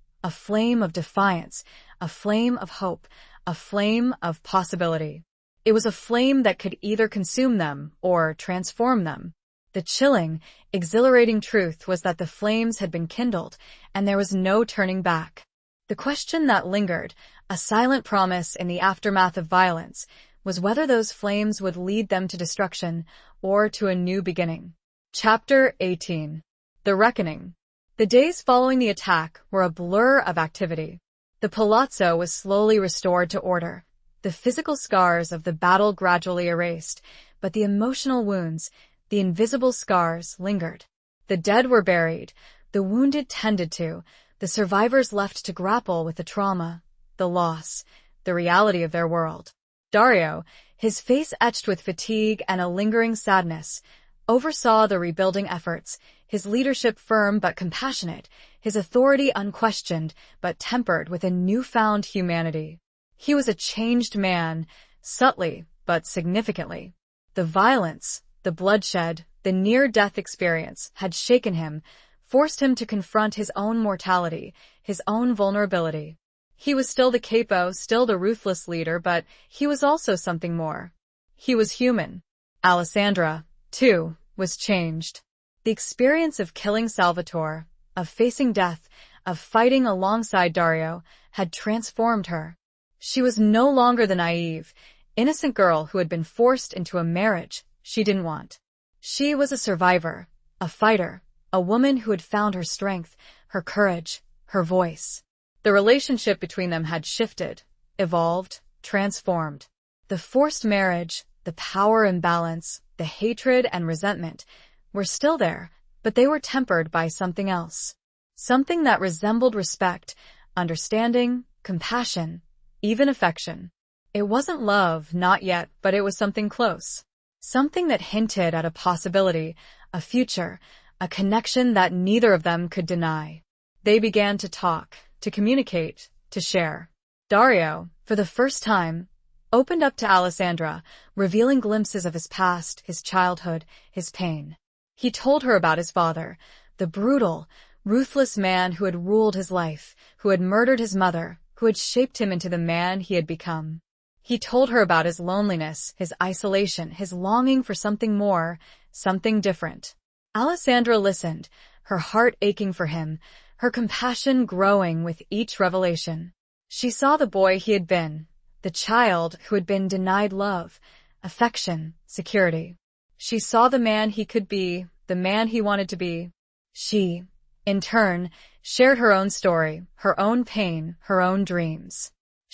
of defiance, a flame of hope, a flame of possibility. It was a flame that could either consume them or transform them. The chilling, exhilarating truth was that the flames had been kindled, and there was no turning back. The question that lingered, a silent promise in the aftermath of violence, was whether those flames would lead them to destruction or to a new beginning. Chapter 18. The Reckoning. The days following the attack were a blur of activity. The palazzo was slowly restored to order, the physical scars of the battle gradually erased, but the emotional wounds, The invisible scars lingered. The dead were buried, the wounded tended to, the survivors left to grapple with the trauma, the loss, the reality of their world. Dario, his face etched with fatigue and a lingering sadness, oversaw the rebuilding efforts, his leadership firm but compassionate, his authority unquestioned but tempered with a newfound humanity. He was a changed man, subtly but significantly. The violence, the bloodshed, the near-death experience had shaken him, forced him to confront his own mortality, his own vulnerability. He was still the capo, still the ruthless leader, but he was also something more. He was human. Alessandra, too, was changed. The experience of killing Salvatore, of facing death, of fighting alongside Dario, had transformed her. She was no longer the naive, innocent girl who had been forced into a marriage she didn't want. She was a survivor, a fighter, a woman who had found her strength, her courage, her voice. The relationship between them had shifted, evolved, transformed. The forced marriage, the power imbalance, the hatred and resentment were still there, but they were tempered by something else. Something that resembled respect, understanding, compassion, even affection. It wasn't love, not yet, but it was something close. Something that hinted at a possibility, a future, a connection that neither of them could deny. They began to talk, to communicate, to share. Dario, for the first time, opened up to Alessandra, revealing glimpses of his past, his childhood, his pain. He told her about his father, the brutal, ruthless man who had ruled his life, who had murdered his mother, who had shaped him into the man he had become. He told her about his loneliness, his isolation, his longing for something more, something different. Alessandra listened, her heart aching for him, her compassion growing with each revelation. She saw the boy he had been, the child who had been denied love, affection, security. She saw the man he could be, the man he wanted to be. She, in turn, shared her own story, her own pain, her own dreams.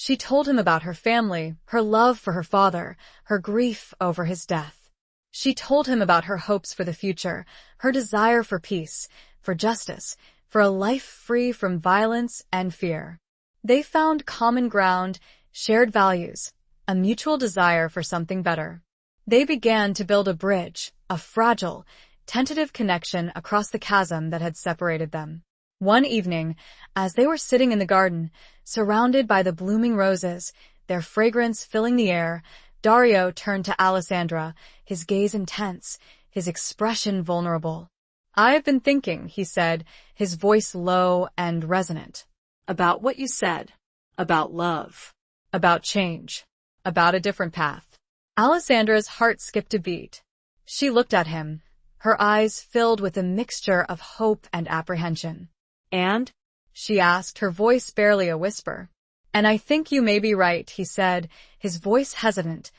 She told him about her family, her love for her father, her grief over his death. She told him about her hopes for the future, her desire for peace, for justice, for a life free from violence and fear. They found common ground, shared values, a mutual desire for something better. They began to build a bridge, a fragile, tentative connection across the chasm that had separated them. One evening, as they were sitting in the garden, surrounded by the blooming roses, their fragrance filling the air, Dario turned to Alessandra, his gaze intense, his expression vulnerable. "I have been thinking," he said, his voice low and resonant. About what you said. About love. About change. About a different path. Alessandra's heart skipped a beat. She looked at him, her eyes filled with a mixture of hope and apprehension. "And?" she asked, her voice barely a whisper. "And I think you may be right," he said, his voice hesitant,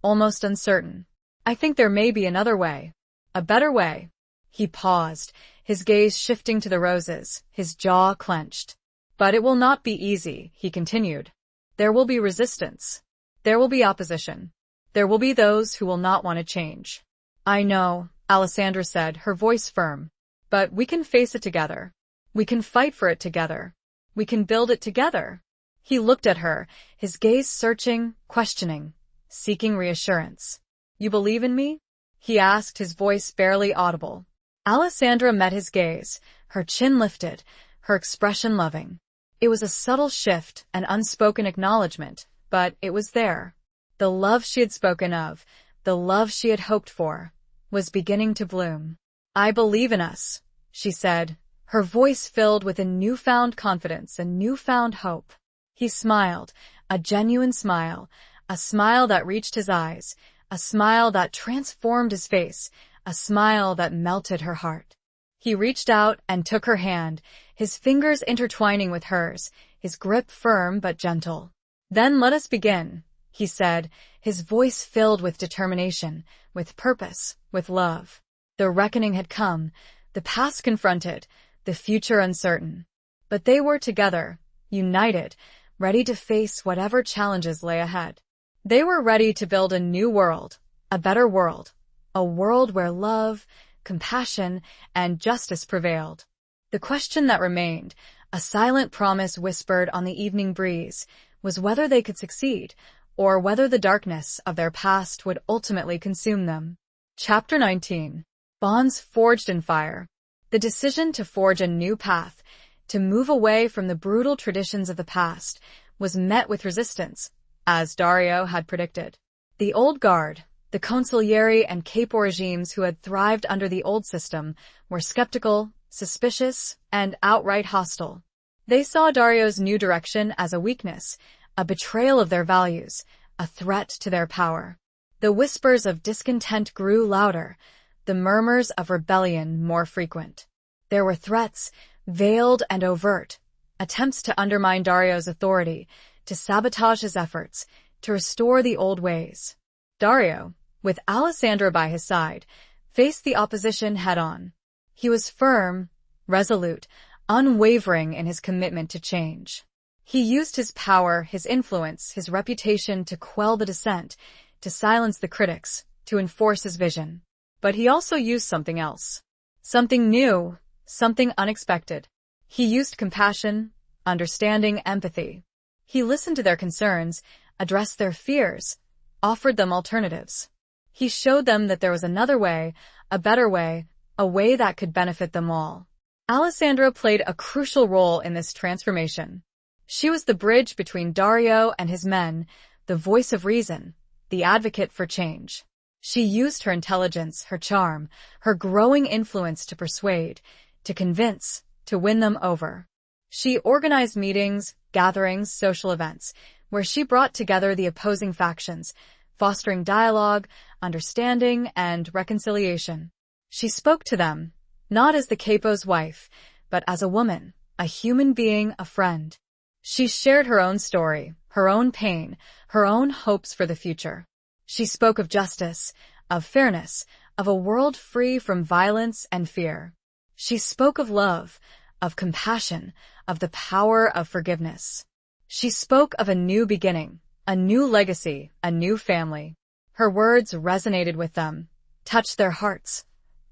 almost uncertain. "I think there may be another way. A better way." He paused, his gaze shifting to the roses, his jaw clenched. "But it will not be easy," he continued. "There will be resistance. There will be opposition. There will be those who will not want to change." "I know," Alessandra said, her voice firm. "But we can face it together. We can fight for it together. We can build it together." He looked at her, his gaze searching, questioning, seeking reassurance. "You believe in me?" he asked, his voice barely audible. Alessandra met his gaze, her chin lifted, her expression loving. It was a subtle shift, an unspoken acknowledgement, but it was there. The love she had spoken of, the love she had hoped for, was beginning to bloom. "I believe in us," she said, her voice filled with a newfound confidence and newfound hope. He smiled, a genuine smile, a smile that reached his eyes, a smile that transformed his face, a smile that melted her heart. He reached out and took her hand, his fingers intertwining with hers, his grip firm but gentle. "Then let us begin," he said, his voice filled with determination, with purpose, with love. The reckoning had come, the past confronted, the future uncertain. But they were together, united, ready to face whatever challenges lay ahead. They were ready to build a new world, a better world, a world where love, compassion, and justice prevailed. The question that remained, a silent promise whispered on the evening breeze, was whether they could succeed, or whether the darkness of their past would ultimately consume them. Chapter 19. Bonds Forged in Fire. The decision to forge a new path, to move away from the brutal traditions of the past, was met with resistance, as Dario had predicted. The old guard, the consigliere and capo regimes who had thrived under the old system, were skeptical, suspicious, and outright hostile. They saw Dario's new direction as a weakness, a betrayal of their values, a threat to their power. The whispers of discontent grew louder, the murmurs of rebellion more frequent. There were threats, veiled and overt, attempts to undermine Dario's authority, to sabotage his efforts, to restore the old ways. Dario, with Alessandra by his side, faced the opposition head-on. He was firm, resolute, unwavering in his commitment to change. He used his power, his influence, his reputation to quell the dissent, to silence the critics, to enforce his vision. But he also used something else. Something new, something unexpected. He used compassion, understanding, empathy. He listened to their concerns, addressed their fears, offered them alternatives. He showed them that there was another way, a better way, a way that could benefit them all. Alessandra played a crucial role in this transformation. She was the bridge between Dario and his men, the voice of reason, the advocate for change. She used her intelligence, her charm, her growing influence to persuade, to convince, to win them over. She organized meetings, gatherings, social events, where she brought together the opposing factions, fostering dialogue, understanding, and reconciliation. She spoke to them, not as the capo's wife, but as a woman, a human being, a friend. She shared her own story, her own pain, her own hopes for the future. She spoke of justice, of fairness, of a world free from violence and fear. She spoke of love, of compassion, of the power of forgiveness. She spoke of a new beginning, a new legacy, a new family. Her words resonated with them, touched their hearts,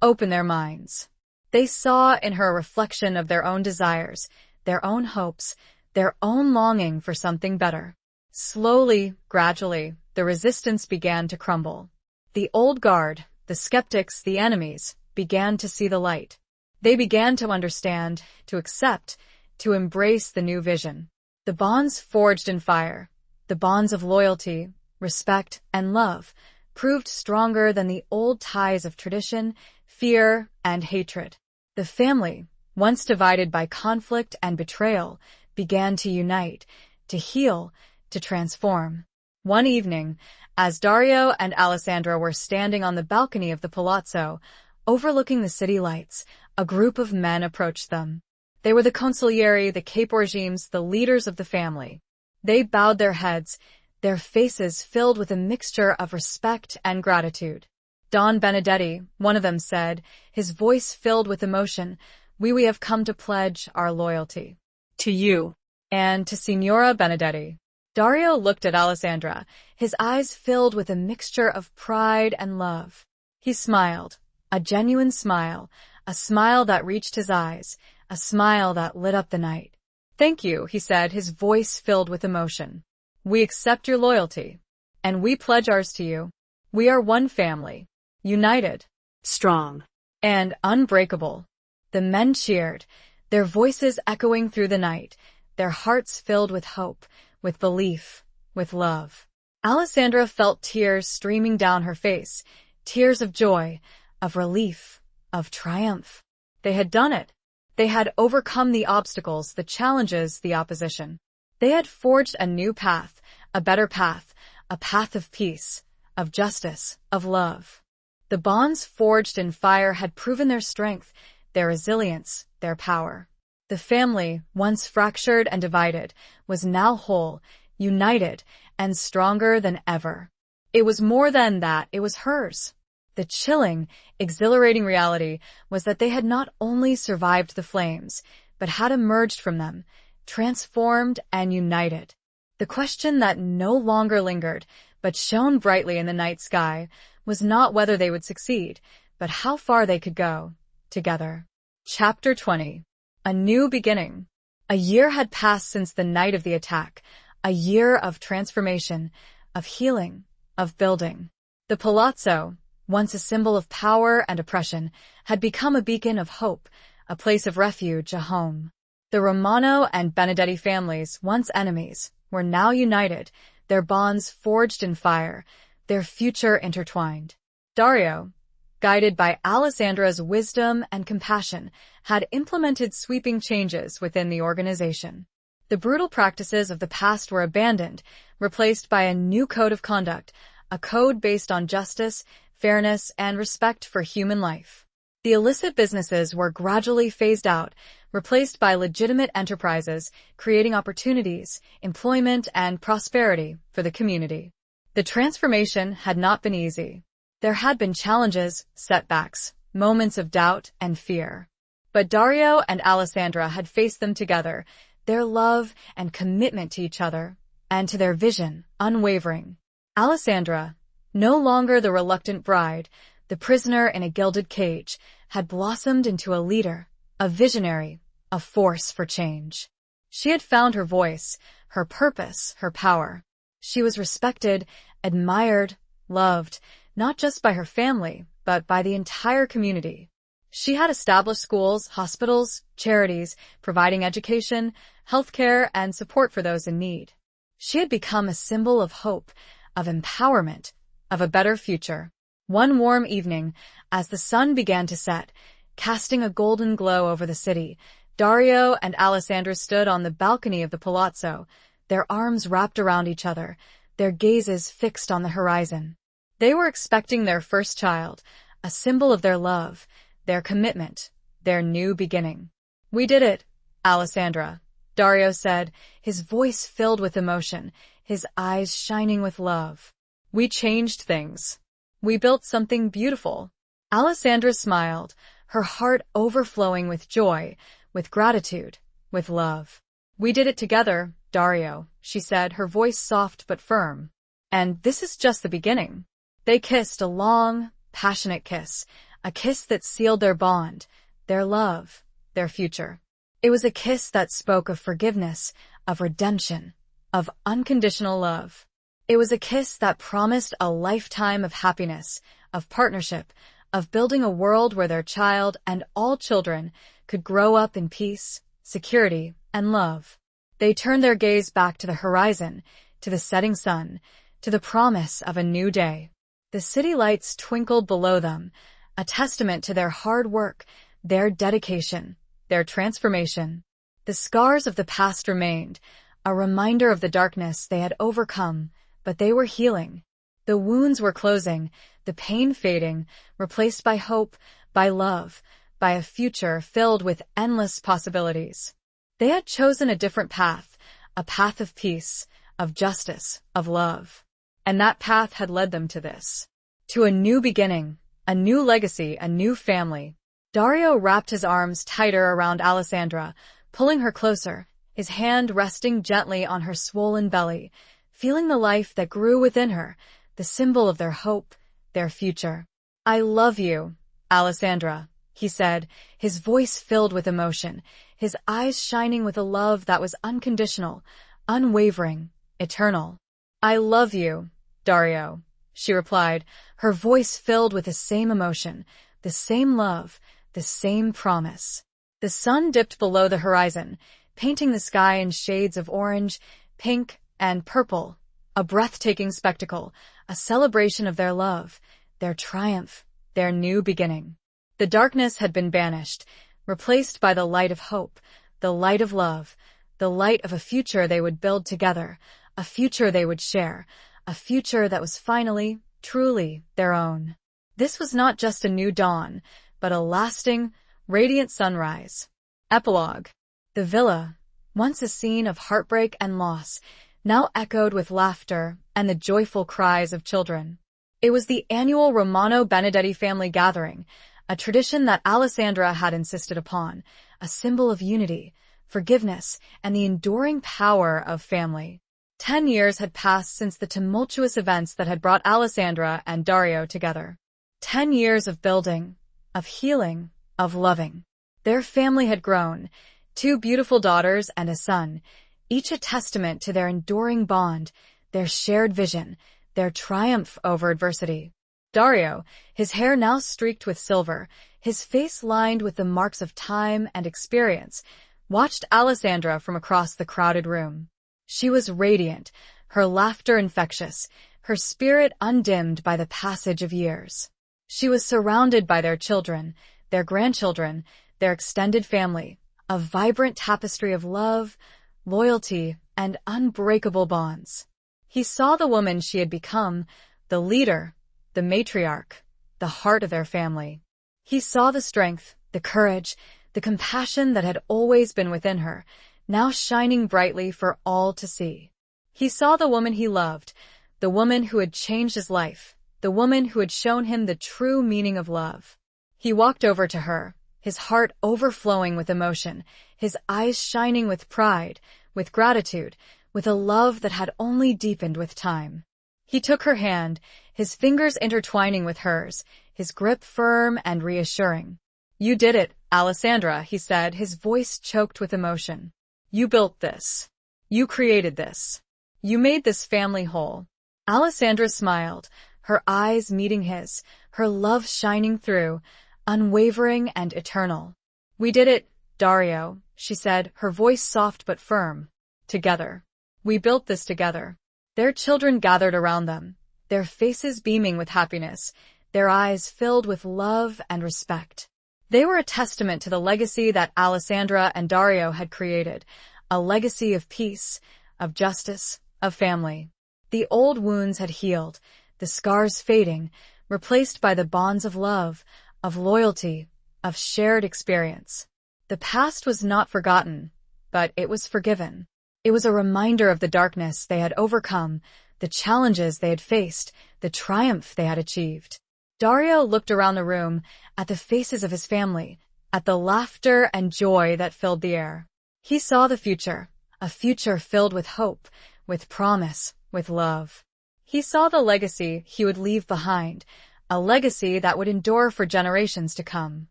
opened their minds. They saw in her a reflection of their own desires, their own hopes, their own longing for something better. Slowly, gradually, the resistance began to crumble. The old guard, the skeptics, the enemies, began to see the light. They began to understand, to accept, to embrace the new vision. The bonds forged in fire, the bonds of loyalty, respect, and love, proved stronger than the old ties of tradition, fear, and hatred. The family, once divided by conflict and betrayal, began to unite, to heal, to transform. One evening, as Dario and Alessandra were standing on the balcony of the palazzo, overlooking the city lights, a group of men approached them. They were the consigliere, the capo regimes, the leaders of the family. They bowed their heads, their faces filled with a mixture of respect and gratitude. Don Benedetti, one of them said, his voice filled with emotion, We have come to pledge our loyalty. To you. And to Signora Benedetti. Dario looked at Alessandra, his eyes filled with a mixture of pride and love. He smiled, a genuine smile, a smile that reached his eyes, a smile that lit up the night. Thank you, he said, his voice filled with emotion. We accept your loyalty, and we pledge ours to you. We are one family, united, strong, and unbreakable. The men cheered, their voices echoing through the night, their hearts filled with hope, with belief, with love. Alessandra felt tears streaming down her face, tears of joy, of relief, of triumph. They had done it. They had overcome the obstacles, the challenges, the opposition. They had forged a new path, a better path, a path of peace, of justice, of love. The bonds forged in fire had proven their strength, their resilience, their power. The family, once fractured and divided, was now whole, united, and stronger than ever. It was more than that, it was hers. The chilling, exhilarating reality was that they had not only survived the flames, but had emerged from them, transformed and united. The question that no longer lingered, but shone brightly in the night sky, was not whether they would succeed, but how far they could go together. Chapter 20. A New Beginning. A year had passed since the night of the attack, a year of transformation, of healing, of building. The palazzo, once a symbol of power and oppression, had become a beacon of hope, a place of refuge, a home. The Romano and Benedetti families, once enemies, were now united, their bonds forged in fire, their future intertwined. Dario, guided by Alessandra's wisdom and compassion, had implemented sweeping changes within the organization. The brutal practices of the past were abandoned, replaced by a new code of conduct, a code based on justice, fairness, and respect for human life. The illicit businesses were gradually phased out, replaced by legitimate enterprises, creating opportunities, employment, and prosperity for the community. The transformation had not been easy. There had been challenges, setbacks, moments of doubt and fear. But Dario and Alessandra had faced them together, their love and commitment to each other, and to their vision, unwavering. Alessandra, no longer the reluctant bride, the prisoner in a gilded cage, had blossomed into a leader, a visionary, a force for change. She had found her voice, her purpose, her power. She was respected, admired, loved, not just by her family, but by the entire community. She had established schools, hospitals, charities, providing education, healthcare, and support for those in need. She had become a symbol of hope, of empowerment, of a better future. One warm evening, as the sun began to set, casting a golden glow over the city, Dario and Alessandra stood on the balcony of the palazzo, their arms wrapped around each other, their gazes fixed on the horizon. They were expecting their first child, a symbol of their love, their commitment, their new beginning. "We did it, Alessandra," Dario said, his voice filled with emotion, his eyes shining with love. "We changed things. We built something beautiful." Alessandra smiled, her heart overflowing with joy, with gratitude, with love. "We did it together, Dario," she said, her voice soft but firm. "And this is just the beginning." They kissed a long, passionate kiss, a kiss that sealed their bond, their love, their future. It was a kiss that spoke of forgiveness, of redemption, of unconditional love. It was a kiss that promised a lifetime of happiness, of partnership, of building a world where their child and all children could grow up in peace, security, and love. They turned their gaze back to the horizon, to the setting sun, to the promise of a new day. The city lights twinkled below them, a testament to their hard work, their dedication, their transformation. The scars of the past remained, a reminder of the darkness they had overcome, but they were healing. The wounds were closing, the pain fading, replaced by hope, by love, by a future filled with endless possibilities. They had chosen a different path, a path of peace, of justice, of love. And that path had led them to this. To a new beginning, a new legacy, a new family. Dario wrapped his arms tighter around Alessandra, pulling her closer, his hand resting gently on her swollen belly, feeling the life that grew within her, the symbol of their hope, their future. "I love you, Alessandra," he said, his voice filled with emotion, his eyes shining with a love that was unconditional, unwavering, eternal. "I love you, Dario," she replied, her voice filled with the same emotion, the same love, the same promise. The sun dipped below the horizon, painting the sky in shades of orange, pink, and purple, a breathtaking spectacle, a celebration of their love, their triumph, their new beginning. The darkness had been banished, replaced by the light of hope, the light of love, the light of a future they would build together, a future they would share, a future that was finally, truly, their own. This was not just a new dawn, but a lasting, radiant sunrise. Epilogue. The villa, once a scene of heartbreak and loss, now echoed with laughter and the joyful cries of children. It was the annual Romano Benedetti family gathering, a tradition that Alessandra had insisted upon, a symbol of unity, forgiveness, and the enduring power of family. 10 years had passed since the tumultuous events that had brought Alessandra and Dario together. 10 years of building, of healing, of loving. Their family had grown, 2 beautiful daughters and a son, each a testament to their enduring bond, their shared vision, their triumph over adversity. Dario, his hair now streaked with silver, his face lined with the marks of time and experience, watched Alessandra from across the crowded room. She was radiant, her laughter infectious, her spirit undimmed by the passage of years. She was surrounded by their children, their grandchildren, their extended family, a vibrant tapestry of love, loyalty, and unbreakable bonds. He saw the woman she had become, the leader, the matriarch, the heart of their family. He saw the strength, the courage, the compassion that had always been within her, now shining brightly for all to see. He saw the woman he loved, the woman who had changed his life, the woman who had shown him the true meaning of love. He walked over to her, his heart overflowing with emotion, his eyes shining with pride, with gratitude, with a love that had only deepened with time. He took her hand, his fingers intertwining with hers, his grip firm and reassuring. "You did it, Alessandra," he said, his voice choked with emotion. "You built this. You created this. You made this family whole." Alessandra smiled, her eyes meeting his, her love shining through, unwavering and eternal. "We did it, Dario," she said, her voice soft but firm. "Together. We built this together." Their children gathered around them, their faces beaming with happiness, their eyes filled with love and respect. They were a testament to the legacy that Alessandra and Dario had created, a legacy of peace, of justice, of family. The old wounds had healed, the scars fading, replaced by the bonds of love, of loyalty, of shared experience. The past was not forgotten, but it was forgiven. It was a reminder of the darkness they had overcome, the challenges they had faced, the triumph they had achieved. Dario looked around the room, at the faces of his family, at the laughter and joy that filled the air. He saw the future, a future filled with hope, with promise, with love. He saw the legacy he would leave behind, a legacy that would endure for generations to come.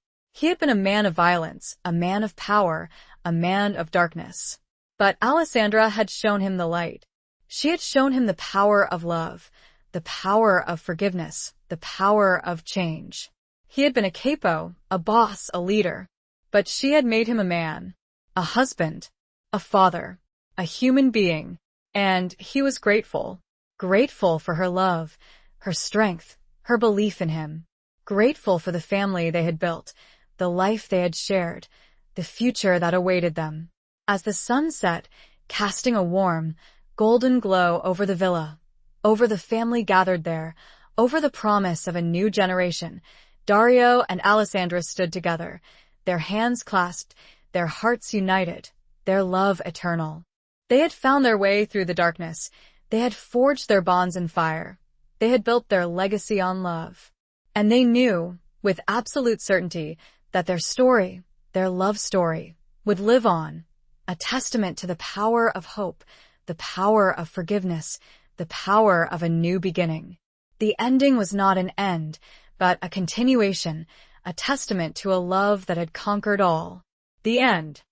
He had been a man of violence, a man of power, a man of darkness. But Alessandra had shown him the light. She had shown him the power of love, the power of forgiveness, the power of change. He had been a capo, a boss, a leader, but she had made him a man, a husband, a father, a human being, and he was grateful. Grateful for her love, her strength, her belief in him. Grateful for the family they had built, the life they had shared, the future that awaited them. As the sun set, casting a warm, golden glow over the villa, over the family gathered there, over the promise of a new generation, Dario and Alessandra stood together, their hands clasped, their hearts united, their love eternal. They had found their way through the darkness. They had forged their bonds in fire. They had built their legacy on love. And they knew, with absolute certainty, that their story, their love story, would live on, a testament to the power of hope, the power of forgiveness, the power of a new beginning. The ending was not an end, but a continuation, a testament to a love that had conquered all. The end.